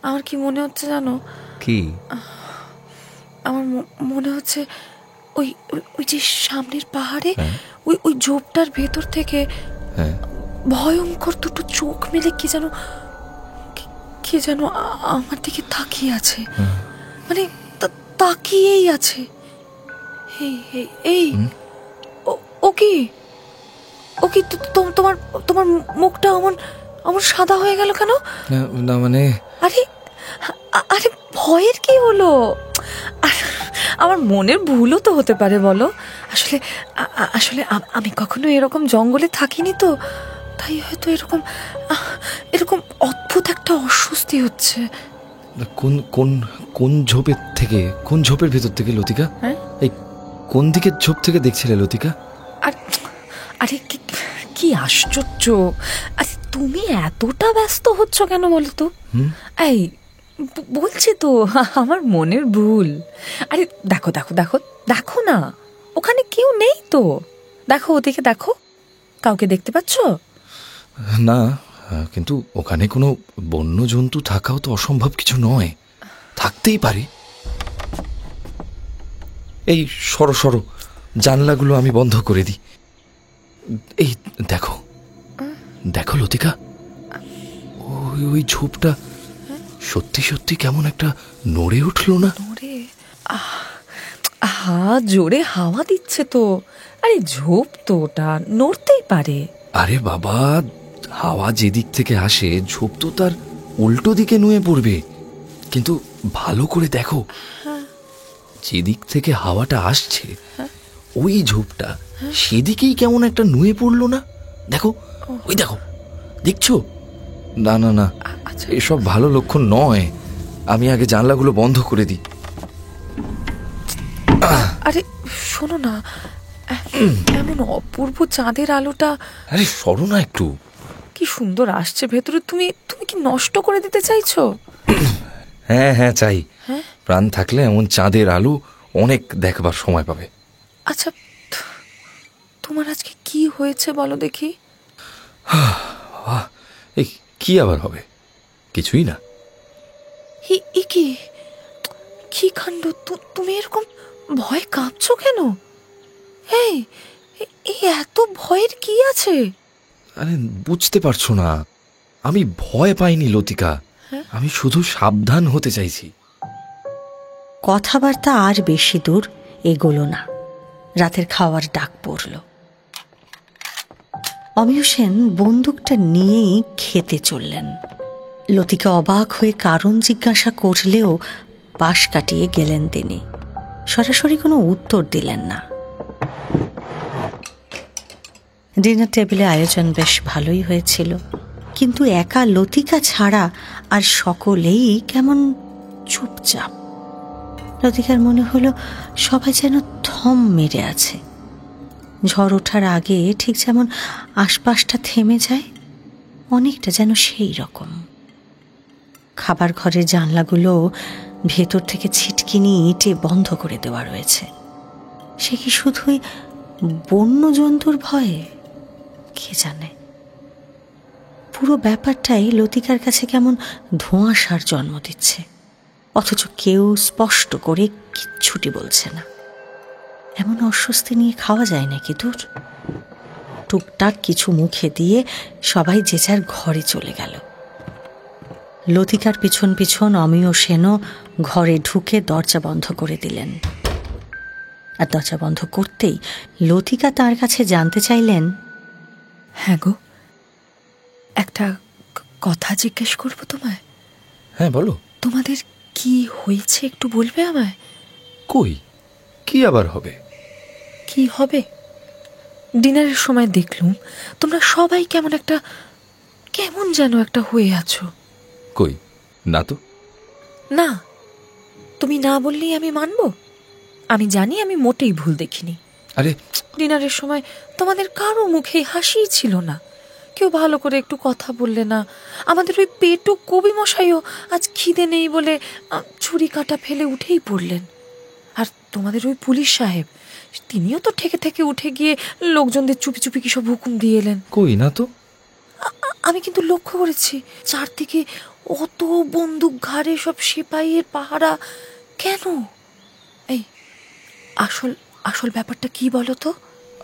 আমার কি মনে হচ্ছে জানো? কি? আমার মনে হচ্ছে ওই যে সামনের পাহাড়ে ওই ঝোপটার ভেতর থেকে ভয়ঙ্কর দুটো চোখ মেলে কি যেন আমার দিকে তাকিয়ে আছে। তাকিয়েই আছে। এই ও কি তোমার মুখটা আমার সাদা হয়ে গেল কেন? না মানে, আরে ভয়ের কি হলো? আমার মনের ভুলও তো হতে পারে বলো। আসলে আমি কখনো এরকম জঙ্গলে থাকিনি তো, তাই হয়তো এরকম অদ্ভুত একটা অস্বস্তি হচ্ছে। কোন ঝোপের থেকে, কোন ঝোপের ভেতর থেকে লতিকা? এই কোন দিকের ঝোপ থেকে দেখছিলে লতিকা? আরে কি আশ্চর্য! আরে তুমি এতটা ব্যস্ত হচ্ছ কেন বলো তো? এই বলছি তো, আমার মনের ভুল। আরে দেখো দেখো দেখো দেখো না, ওখানে কেউ নেই তো। দেখো, ওদিকে দেখো, কাউকে দেখতে পাচ্ছ? না, কিন্তু ওখানে কোনো বন্য জন্তু থাকাও তো অসম্ভব কিছু নয়, থাকতেই পারে। এই সরো সরো, জানলাগুলো আমি বন্ধ করে দিই। এই দেখো দেখো লতিকা, ওই ঝোপটা সত্যি সত্যি কেমন একটা নড়ে উঠলো না? নড়ে? জোরে হাওয়া দিচ্ছে তো। আরে ঝোপ তো ওটা, নড়তেই পারে। আরে বাবা, হাওয়া যেদিক থেকে আসে ঝোপ তো তার উল্টো দিকে নুয়ে পড়বে। কিন্তু ভালো করে দেখো, যেদিক থেকে হাওয়াটা আসছে ওই ঝোপটা সেদিকেই কেমন একটা নুয়ে পড়লো না? দেখো, ওই দেখো, দেখছো? না না না, এসব ভালো লক্ষণ নয়। আমি আগে জানলাগুলো বন্ধ করে দিই। আরে শোনো না, এমন অপূর্ব চাঁদের আলোটা। আরে সরো না একটু। কি সুন্দর আসছে ভেতরে। তুমি তুমি কি নষ্ট করে দিতে চাইছো? হ্যাঁ হ্যাঁ চাই। প্রাণ থাকলে এমন চাঁদের আলো অনেক দেখবার সময় পাবে। আচ্ছা, তোমার আজকে কি হয়েছে বলো দেখি। এই কি আবার হবে? কিছুই না। কি কাণ্ড! তুমি এরকম ভয় কাঁপছো কেন? এই এত ভয়ের কি আছে? আরে বুঝতে পারছো না, আমি ভয় পাইনি লতিকা, আমি শুধু সাবধান হতে চাইছি। কথাবার্তা আর বেশি দূর এগোলো না। রাতের খাওয়ার ডাক পড়ল। অমিয় সেন বন্দুকটা নিয়েই খেতে চললেন। লতিকা অবাক হয়ে কারণ জিজ্ঞাসা করলেও পাশ কাটিয়ে গেলেন তিনি। সরাসরি কোনো উত্তর দিলেন না। ডিনার টেবিলে আয়োজন বেশ ভালোই হয়েছিল, কিন্তু একা লতিকা ছাড়া আর সকলেই কেমন চুপচাপ। লতিকার মনে হলো সবাই যেন থম মেরে আছে। ঝড় ওঠার আগে ঠিক যেমন আশপাশটা থেমে যায়, অনেকটা যেন সেই রকম। খাবার ঘরের জানলাগুলো ভেতর থেকে ছিটকিনি ইটে বন্ধ করে দেওয়া রয়েছে। সে কি শুধুই বন্য জন্তুর ভয়ে? কে জানে। পুরো ব্যাপারটাই লতিকার কাছে কেমন ধোঁয়াশার জন্ম দিচ্ছে, অথচ কেউ স্পষ্ট করে কিচ্ছুটি বলছে না। এমন অস্বস্তি নিয়ে খাওয়া যায় নাকি দূর? টুকটাক কিছু মুখে দিয়ে সবাই যে যার ঘরে চলে গেল। লতিকার পিছন পিছন অমিয় সেনও ঘরে ঢুকে দরজা বন্ধ করে দিলেন। আর দরজা বন্ধ করতেই লতিকা তার কাছে জানতে চাইলেন, হ্যাঁ গো, একটা কথা জিজ্ঞেস করবো তোমায়। হ্যাঁ বলো। তোমাদের কি হয়েছে একটু বলবে আমায়? কই, কি আবার হবে? কি হবে? ডিনারের সময় দেখলুম তোমরা সবাই কেমন যেন একটা হয়ে আছো। কই না তো। না, তুমি না বললেই আমি মানবো। আমি জানি আমি মোটেই ভুল দেখিনি। আরে ডিনারের সময় তোমাদের কারো মুখে হাসিই ছিল না, কেউ ভালো করে একটু কথা বললে না। আমাদের ওই পেটু কবি মশাইও আজ খিদে নেই বলে ছুরি কাটা ফেলে উঠেই পড়লেন। আর তোমাদের ওই পুলিশ সাহেব, তিনিও তো ঠেকে থেকে উঠে গিয়ে লোকজনদের চুপি চুপি কি সব হুকুম দিয়ে এলেন। কই না তো। আমি কিন্তু লক্ষ্য করেছি চারদিকে অত বন্দুক ঘাড়ে, সব সিপাহীর পাহারা। কেন? এই আসল আসল ব্যাপারটা কি বলো তো?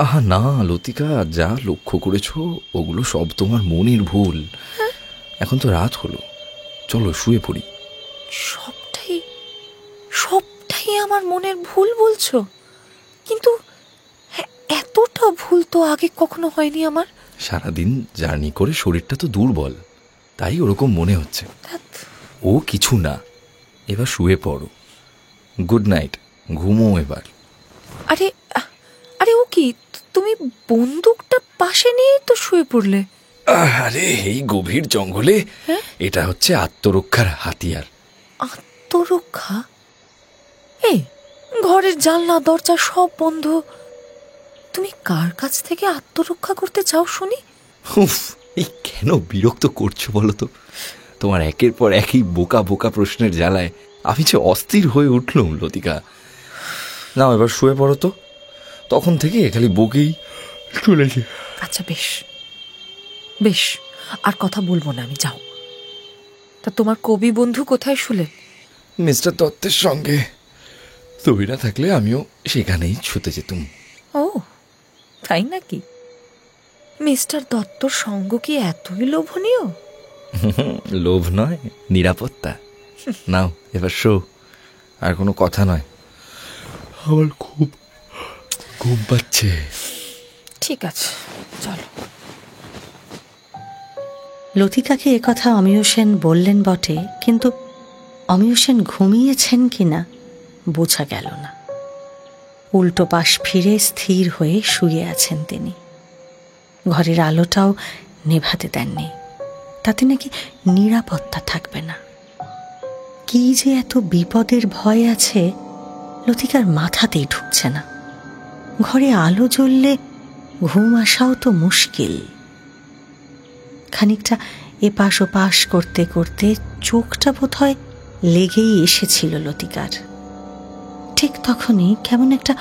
আহা না লতিকা, যা লক্ষ্য করেছো ওগুলো সব তোমার মনের ভুল। এখন তো রাত হলো, চলো শুয়ে পড়ি। সবটাই আমার মনের ভুল বলছো? কিন্তু এতটা ভুল তো আগে কখনো হয়নি আমার। সারাদিন জার্নি করে শরীরটা তো দুর্বল, তাই ওরকম মনে হচ্ছে। ও কিছু না, এবার শুয়ে পড়ো। গুড নাইট, ঘুমো এবার। আরে আরে ও কি, তুমি বন্দুকটা পাশে নিয়ে তো শুয়ে পড়লে? আরে এই গভীর জঙ্গলে এটা হচ্ছে আত্মরক্ষার হাতিয়ার। আত্মরক্ষা? এই ঘরের জানলা দরজা সব বন্ধ, তুমি কার কাছ থেকে আত্মরক্ষা করতে চাও শুনি? উফ, এই কেন বিরক্ত করছো বলো তো? তোমার একের পর একই বোকা বোকা প্রশ্নের জ্বালায় আমি যে অস্থির হয়ে উঠলুম লতিকা। নাও এবার শুয়ে পড়ো তো, তখন থেকে খালি বকেই চলেছে। আচ্ছা বেশ বেশ, আর কথা বলবো না আমি, যাও। তা তোমার কবি বন্ধু কোথায় শুলেন? মিস্টার দত্তের সঙ্গে। তুমি না থাকলে আমিও সেখানেই শুতে যেতুম। ও তাই নাকি? মিস্টার দত্তর সঙ্গ কি এতই লোভনীয়? লোভ নয়, নিরাপত্তা। নাও এবার শো, আর কোনো কথা নয়। আমার খুব ঘুম পাচ্ছে। ঠিক আছে, চলো। লতিকাকে একথা অমিয় সেন বললেন বটে, কিন্তু অমিয় সেন ঘুমিয়েছেন কিনা বোঝা গেল না। উল্টো পাশ ফিরে স্থির হয়ে শুয়ে আছেন তিনি। ঘরের আলোটাও নেভাতে দেননি, তাতে নাকি নিরাপত্তা থাকবে না। কি যে এত বিপদের ভয় আছে লতিকার মাথাতেই ঢুকছে না। ঘরে আলো জ্বললে ঘুম আসাও তো মুশকিল। খানিকটা এপাশ ওপাশ করতে করতে চোখটা বোধহয় লেগেই এসেছিল লতিকার। ঠিক তখনই কেমন একটা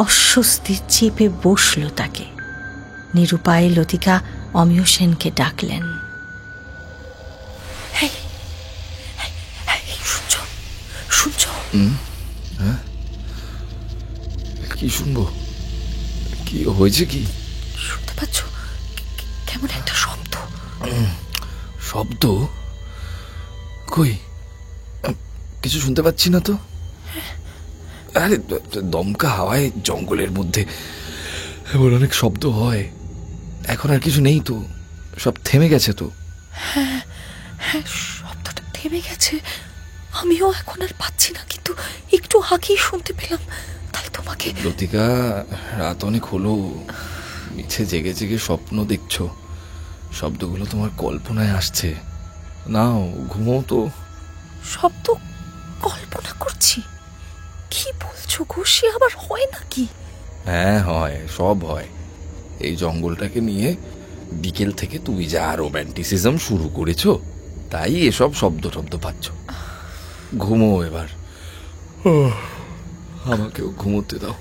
অস্বস্তি চেপে বসল তাকে। নিরুপায়ে লতিকা অমিয় সেনকে ডাকলেন। শুনছো? কি শুনবো? কি হয়েছে? কি শুনতে পাচ্ছ? কেমন একটা শব্দ। শব্দ? কই, কিছু শুনতে পাচ্ছি না তো। আরে দমকা হাওয়ায় জঙ্গলের মধ্যে এমন অনেক শব্দ হয়। এখন আর কিছু নেই তো, সব থেমে গেছে তো। হ্যাঁ, শব্দটা থেমে গেছে। আমিও এখন আর পাচ্ছি না, কিন্তু একটু আগেই শুনতে পেলাম। তাই তোমাকে। লতিকা, রাত অনেক হলো, মিছে জেগে জেগে স্বপ্ন দেখছো। শব্দগুলো তোমার কল্পনায় আসছে। নাও ঘুমো তো। শব্দ কল্পনা করছি? কি বলছো গো? সে আবার হয় নাকি? হ্যাঁ হয়, সব হয়। এই জঙ্গলটাকে নিয়ে বিকেল থেকে তুমি যা রোম্যান্টিসিজম শুরু করেছো, তাই এসব শব্দ পাচ্ছ। ঘুমো এবার, আমাকেও ঘুমোতে দাও।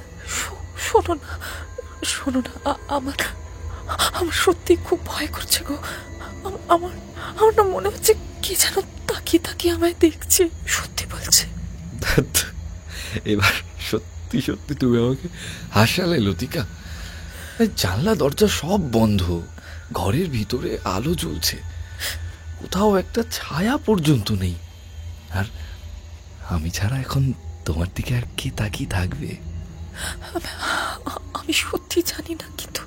শোনো না, আমার সত্যি খুব ভয় করছে গো। আমার না মনে হচ্ছে কে যেন তাকিয়ে তাকিয়ে আমায় দেখছে। সত্যি বলছে। এবার সত্যি সত্যি তুমি আমাকে হাসালে লতিকা। জানলা দরজা সব বন্ধ, ঘরের ভিতরে আলো জ্বলছে, কোথাও একটা ছায়া পর্যন্ত নেই। আর আমি ছাড়া এখন তোমার দিকে আর কে তাকিয়ে থাকবে? আমি সত্যি জানি না, কিন্তু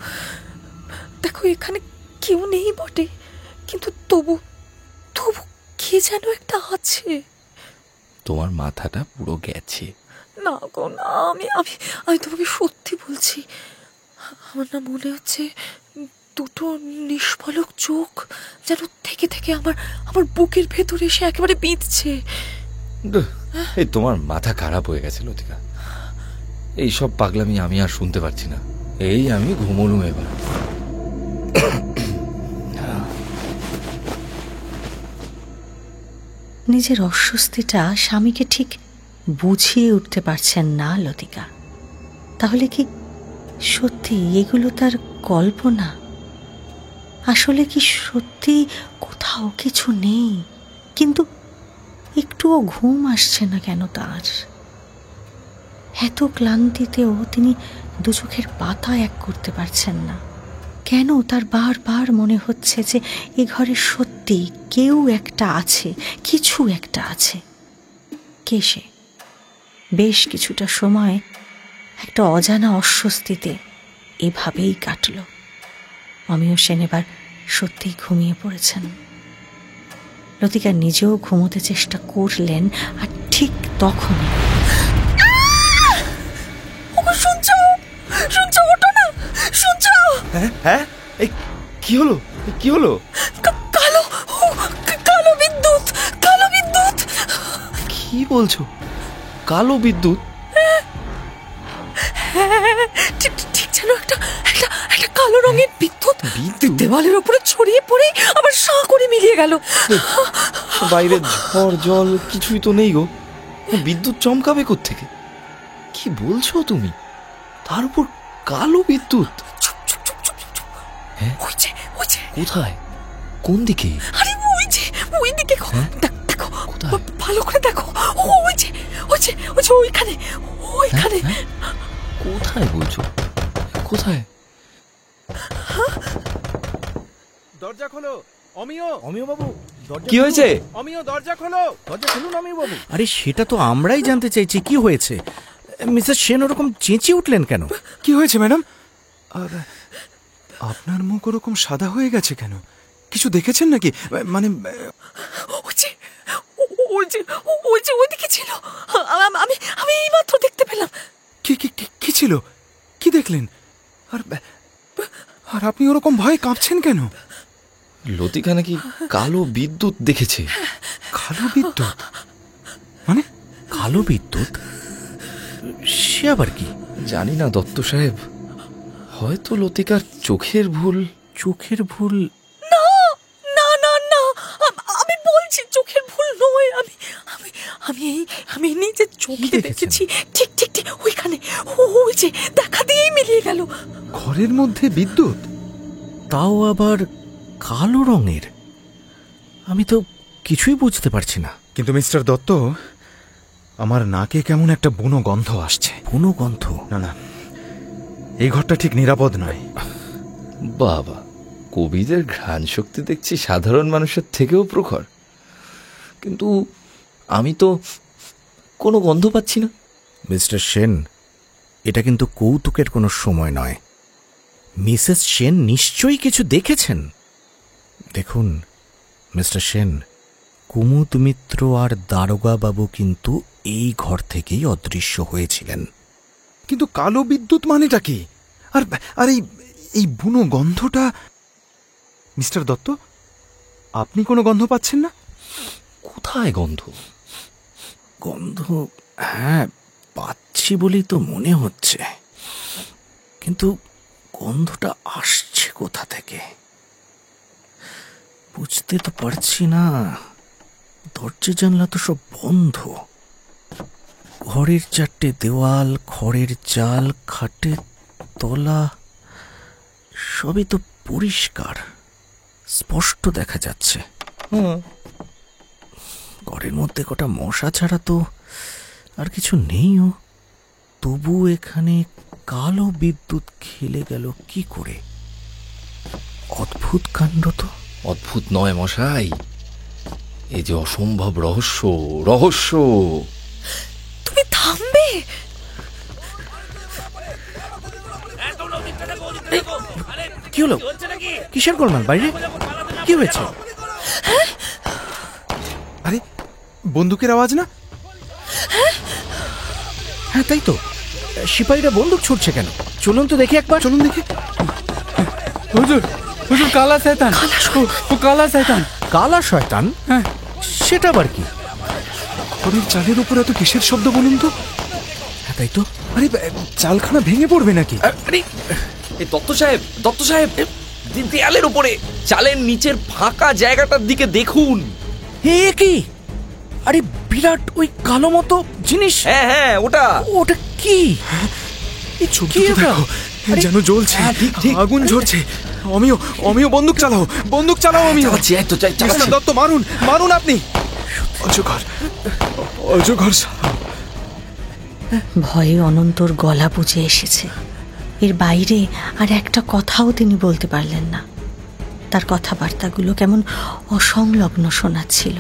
দেখো এখানে কেউ নেই বটে, কিন্তু তবু কে যেন একটা আছে। তোমার মাথাটা পুরো গেছে। না গো না, আমি তোমাকে সত্যি বলছি। আমার না মনে হচ্ছে দুটো নিষ্পলক চোখ যেন থেকে থেকে আমার বুকের ভেতরে এসে একেবারে বিঁধছে। এই তোমার মাথা খারাপ হয়ে গেছে লতিকা, এই সব পাগলামি আমি আর শুনতে পারছি না। এই আমি ঘুমোলুম এবার। নিজের অস্বস্তিটা স্বামীকে ঠিক বুঝিয়ে উঠতে পারছেন না লতিকা। তাহলে কি সত্যি এগুলো তার কল্পনা? আসলে কি সত্যি কোথাও কিছু নেই? কিন্তু একটুও ঘুম আসছে না কেন তার? এত ক্লান্তিতেও তিনি দু চোখের পাতা এক করতে পারছেন না। কেন তার বারবার মনে হচ্ছে যে এ ঘরে সত্যি কেউ একটা আছে, কিছু একটা আছে। কে সে? বেশ কিছুটা সময় একটা অজানা অস্বস্তিতে এভাবেই কাটল। অমিয় সেন এবার সত্যিই ঘুমিয়ে পড়েছেন। লতিকা নিজেও ঘুমোতে চেষ্টা করলেন, আর ঠিক তখনই শুনছো? ওঠো না, শুনছো? হ্যাঁ, এই কি হলো? কি হলো? কালো বিদ্যুৎ। কি বলছো? কালো বিদ্যুৎ? ঠিক যেন একটা কালো রঙের বিদ্যুৎ দেওয়ালের উপরে ছড়িয়ে পড়ে আবার সাঁ করে মিলিয়ে গেল। বাইরে ঝড় জল কিছুই তো নেই গো, বিদ্যুৎ চমকাবে কোত্থেকে? কি বলছো তুমি? তার উপর কালো বিদ্যুৎ? কোথায়? কোন দিকে? আরে ওই দিকে দেখো, ভালো করে দেখো। ওইখানে। কোথায় বলছো? কোথায়? দরজা খোলো অমিয় বাবু। কি হয়েছে? অমিয় দরজা খোলো, দরজা খুলুন অমিয় বাবু। আরে সেটা তো আমরাই জানতে চাইছি, কি হয়েছে? মিসেস সেন ওরকম চেঁচিয়ে উঠলেন কেন? কি হয়েছে ম্যাডাম? আর আপনার মুখ ওরকম সাদা হয়ে গেছে কেন? কিছু দেখেছেন নাকি? মানে ওই যে ওইদিকে ছিল, আমি এইমাত্র দেখতে পেলাম। কি ছিল? কি দেখলেন? আর আপনি ওরকম ভয়ে কাঁপছেন কেন? লতিকা নাকি কালো বিদ্যুৎ দেখেছে। কালো বিদ্যুৎ? মানে কালো বিদ্যুৎ? সে আবার কি? জানি না দত্ত সাহেব, হয়তো লতিকার চোখের ভুল। চোখের ভুল? না না না না, আমি বলছি চোখের ভুল নয়। আমি নিজের চোখে দেখেছি। ঠিক ঠিক ঠিক ওইখানে, ওই যে দেখা দিয়েই মিলিয়ে গেল। ঘরের মধ্যে বিদ্যুৎ? তাও আবার কালো রঙের? আমি তো কিছুই বুঝতে পারছি না। কিন্তু মিস্টার দত্ত, আমার নাকে কেমন একটা বুনো গন্ধ আসছে। বুনো গন্ধ? না না, এই ঘরটা ঠিক নিরাপদ নয়। বাবা, কবিদের ঘ্রাণ শক্তি দেখছি সাধারণ মানুষের থেকেও প্রখর, কিন্তু আমি তো কোনো গন্ধ পাচ্ছি না। মিস্টার সেন, এটা কিন্তু কৌতুকের কোনো সময় নয়। মিসেস সেন নিশ্চয়ই কিছু দেখেছেন। দেখুন মিস্টার সেন, কুমুদ মিত্র আর দারোগা বাবু কিন্তু এই ঘর থেকেই অদৃশ্য হয়েছিলেন। কিন্তু কালো বিদ্যুৎ মানেটা কি? আর এই বুনো গন্ধটা? মিস্টার দত্ত, আপনি কোনো গন্ধ পাচ্ছেন না? কোথায় গন্ধ? গন্ধ হ্যাঁ পাচ্ছি বলেই তো মনে হচ্ছে, কিন্তু গন্ধটা আসছে কোথা থেকে বুঝতে তো পারছি না। দরজা জানলা তো সব বন্ধ। ঘরের চারটে দেওয়াল, খড়ের চাল, খাটের তলা সবই তো পরিষ্কার, স্পষ্ট দেখা যাচ্ছে। ঘরের মধ্যে কটা মশা ছাড়া তো আর কিছু নেইও। তবু এখানে কালো বিদ্যুৎ খেলে গেল কি করে? অদ্ভুত কাণ্ড তো। অদ্ভুত নয় মশাই, এই যে অসম্ভব রহস্য। রহস্য। তুমি থামবে? কি হলো? কিসের গোলমাল বাইরে? কি হয়েছে? আরে বন্দুকের আওয়াজ না? হ্যাঁ তাই তো, সিপাহীরা বন্দুক ছুটছে কেন? চলুন তো দেখি একবার। চলুন দেখি। হুজুর, হুজুর, কালা শয়তান। ও কালা শয়তান। কালা শয়তান? হ্যাঁ। সেটা আবার কি? খড়ের চালের উপর এত কিসের শব্দ বলুন তো? হ্যাঁ তাই তো। আরে চালখানা ভেঙে পড়বে নাকি? আরে এই দত্ত সাহেব, দত্ত সাহেব, দেয়ালের উপরে চালের নিচের ফাঁকা জায়গাটার দিকে দেখুন। হে কি? আরে বিরাট ওই কালো মতো জিনিস। হ্যাঁ হ্যাঁ, ওটা ওটা কি? এই ছবি দেখো, যেন জ্বলছে, আগুন ঝরছে। অমিও বন্দুক চালাও, বন্দুক চালাও। আমি চালাচ্ছি, এই তো চালাচ্ছি। দত্ত মারুন, মারুন আপনি। অজগর। ভয়ে অনন্তর গলা বুঝে এসেছে। এর বাইরে আর একটা কথাও তিনি বলতে পারলেন না। তার কথাবার্তাগুলো কেমন অসংলগ্ন শোনাচ্ছিল।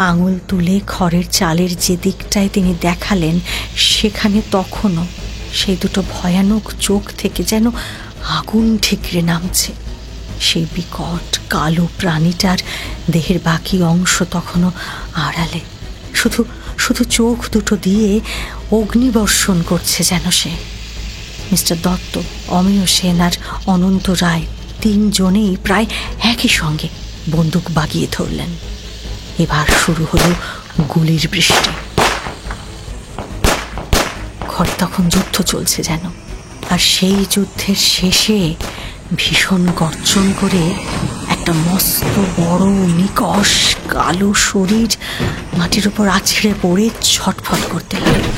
আঙুল তুলে খড়ের চালের যে দিকটায় তিনি দেখালেন, সেখানে তখনও সেই দুটো ভয়ানক চোখ থেকে যেন আগুন ঠিকরে নামছে। সেই বিকট কালো প্রাণীটার দেহের বাকি অংশ তখনও আড়ালে, শুধু চোখ দুটো দিয়ে অগ্নিবর্ষণ করছে যেন সে। মিস্টার দত্ত, অমেয় সেন আর অনন্ত রায় তিনজনেই প্রায় একই সঙ্গে বন্দুক বাগিয়ে ধরলেন। এবার শুরু হলো গুলির বৃষ্টি। ঘরে তখন যুদ্ধ চলছে যেন, আর সেই যুদ্ধের শেষে ভীষণ গর্জন করে একটা মস্ত বড় নিকষ কালো শরীর মাটির উপর আছড়ে পড়ে ছটফট করতে লাগলো।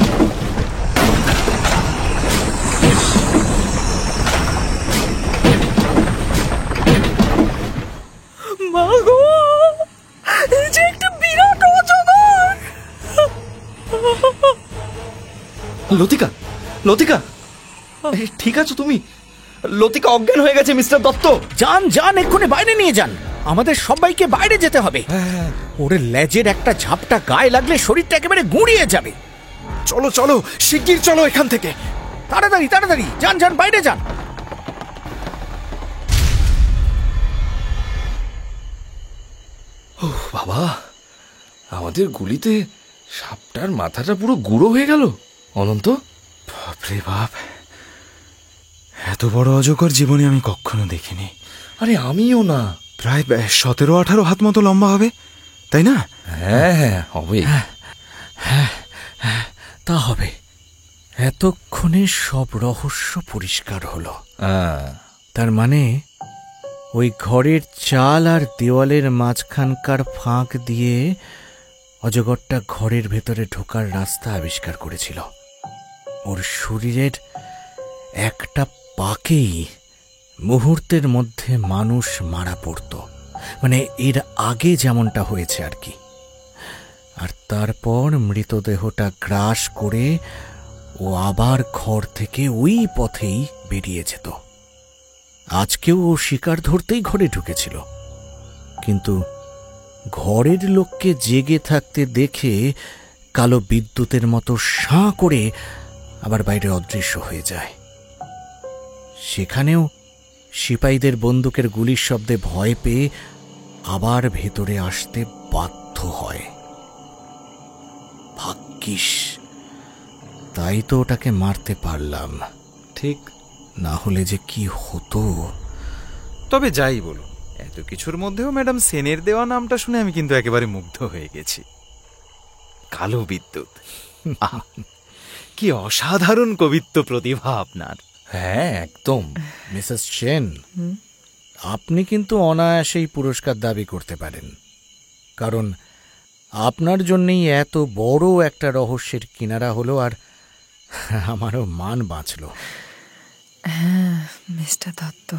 মাগো, এই যে একটা বিরাট অজগর। লতিকা, লতিকা, ঠিক আছো তুমি? লতিকা অজ্ঞান হয়ে গেছে মিস্টার দত্ত। যান যান, এক্ষুনি বাইরে নিয়ে যান। আমাদের সবাইকে বাইরে যেতে হবে। ওর লেজের একটা ঝাপটা গায়ে লাগলে শরীরটা একেবারে গুঁড়িয়ে যাবে। চলো চলো, শিগগির চলো এখান থেকে। তাড়াতাড়ি তাড়াতাড়ি, যান যান, বাইরে যান। ও বাবা, আমাদের গুলিতে সাপটার মাথাটা পুরো গুঁড়ো হয়ে গেল। অনন্ত, বাপরে বাপ, এত বড় অজগর জীবনে আমি কখনো দেখিনি। আরে আমিও না। প্রায় 17-18 হাত মতো লম্বা হবে, তাই না? হ্যাঁ হ্যাঁ, হবে। তা হবে। এতক্ষণে সব রহস্য পরিষ্কার হলো। তার মানে ওই ঘরের চাল আর দেওয়ালের মাঝখানকার ফাঁক দিয়ে অজগরটা ঘরের ভেতরে ঢোকার রাস্তা আবিষ্কার করেছিল। ওর শরীরের একটা পাকেই মুহূর্তের মধ্যে মানুষ মারা পড়ত, মানে এর আগে যেমনটা হয়েছে আর কি। আর তারপর মৃতদেহটা গ্রাস করে ও আবার ঘর থেকে ওই পথেই বেরিয়ে যেত। আজকেও ও শিকার ধরতেই ঘরে ঢুকেছিল, কিন্তু ঘরের লোককে জেগে থাকতে দেখে কালো বিদ্যুতের মতো সাঁ করে আবার বাইরে অদৃশ্য হয়ে যায়। সেখানেও সিপাহীদের বন্দুকের গুলির শব্দে ভয় পেয়ে আবার ভেতরে আসতে বাধ্য হয়। ভাগ্যিস তাই তো ওটাকে মারতে পারলাম, ঠিক না হলে যে কি হতো। তবে যাই বলো, এত কিছুর মধ্যেও ম্যাডাম সেনের দেওয়া নামটা শুনে আমি কিন্তু একেবারে মুগ্ধ হয়ে গেছি। কালো বিদ্যুৎ, আহা, কি অসাধারণ কবিত্ব প্রতিভা আপনার। হ্যাঁ একদম। মিসেস সেন, আপনি কিন্তু অনায়াসেই পুরস্কার দাবি করতে পারেন, কারণ আপনার জন্যই এত বড় একটা রহস্যের কিনারা হলো, আর আমারও মান বাঁচল। হ্যাঁ মিস্টার দত্ত,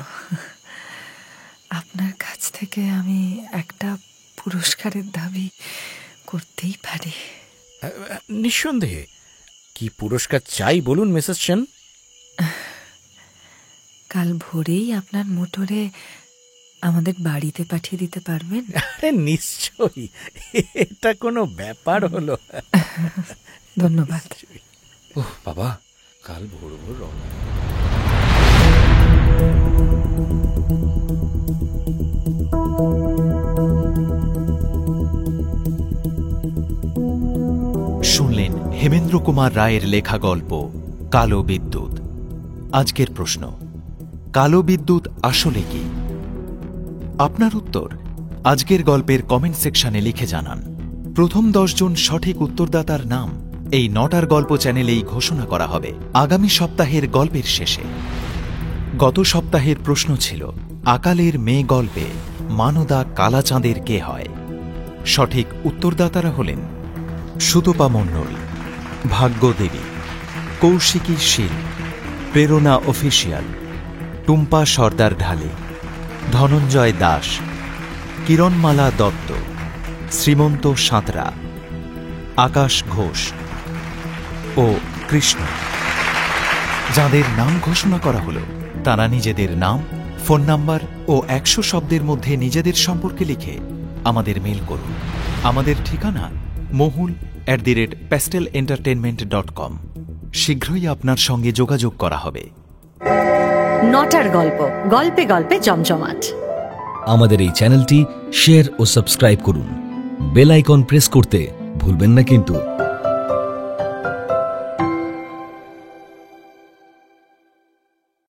আপনার কাছ থেকে আমি একটা পুরস্কারের দাবি করতেই পারি। নিঃসন্দেহে। কি পুরস্কার চাই বলুন মিসেস সেন। কাল ভোরেই আপনার মোটরে আমাদের বাড়িতে পাঠিয়ে দিতে পারবেন? আরে নিশ্চয়ই, এটা কোনো ব্যাপার হলো। ধন্যবাদ। ওহ বাবা, কাল ভোর ভোর রওনা। শুনলেন হেমেন্দ্র কুমার রায়ের লেখা গল্প কালো বিদ্যুৎ। আজকের প্রশ্ন, কালো বিদ্যুৎ আসলে কি? আপনার উত্তর আজকের গল্পের কমেন্ট সেকশনে লিখে জানান। প্রথম 10 জন সঠিক উত্তরদাতার নাম এই নটার গল্প চ্যানেলেই ঘোষণা করা হবে আগামী সপ্তাহের গল্পের শেষে। গত সপ্তাহের প্রশ্ন ছিল, আকালের মেয়ে গল্পে মানদা কালাচাঁদের কে হয়? সঠিক উত্তরদাতারা হলেন সুতপা মণ্ডল, ভাগ্য দেবী, কৌশিকী শীল, প্রেরণা অফিসিয়াল, টুম্পা সর্দার ঢালি, ধনঞ্জয় দাস, কিরণমালা দত্ত, শ্রীমন্ত সাঁতরা, আকাশ ঘোষ ও কৃষ্ণ। যাদের নাম ঘোষণা করা হলো তারা নিজেদের নাম, ফোন নাম্বার ও 100 শব্দের মধ্যে নিজেদের সম্পর্কে লিখে আমাদের মেল করুন। আমাদের ঠিকানা mohul@pastelentertainment.com। শীঘ্রই আপনার সঙ্গে যোগাযোগ করা হবে। নটার গল্প, গল্পে গল্পে জমজমাট। আমাদের এই চ্যানেলটি শেয়ার ও সাবস্ক্রাইব করুন। বেল আইকন প্রেস করতে ভুলবেন না কিন্তু।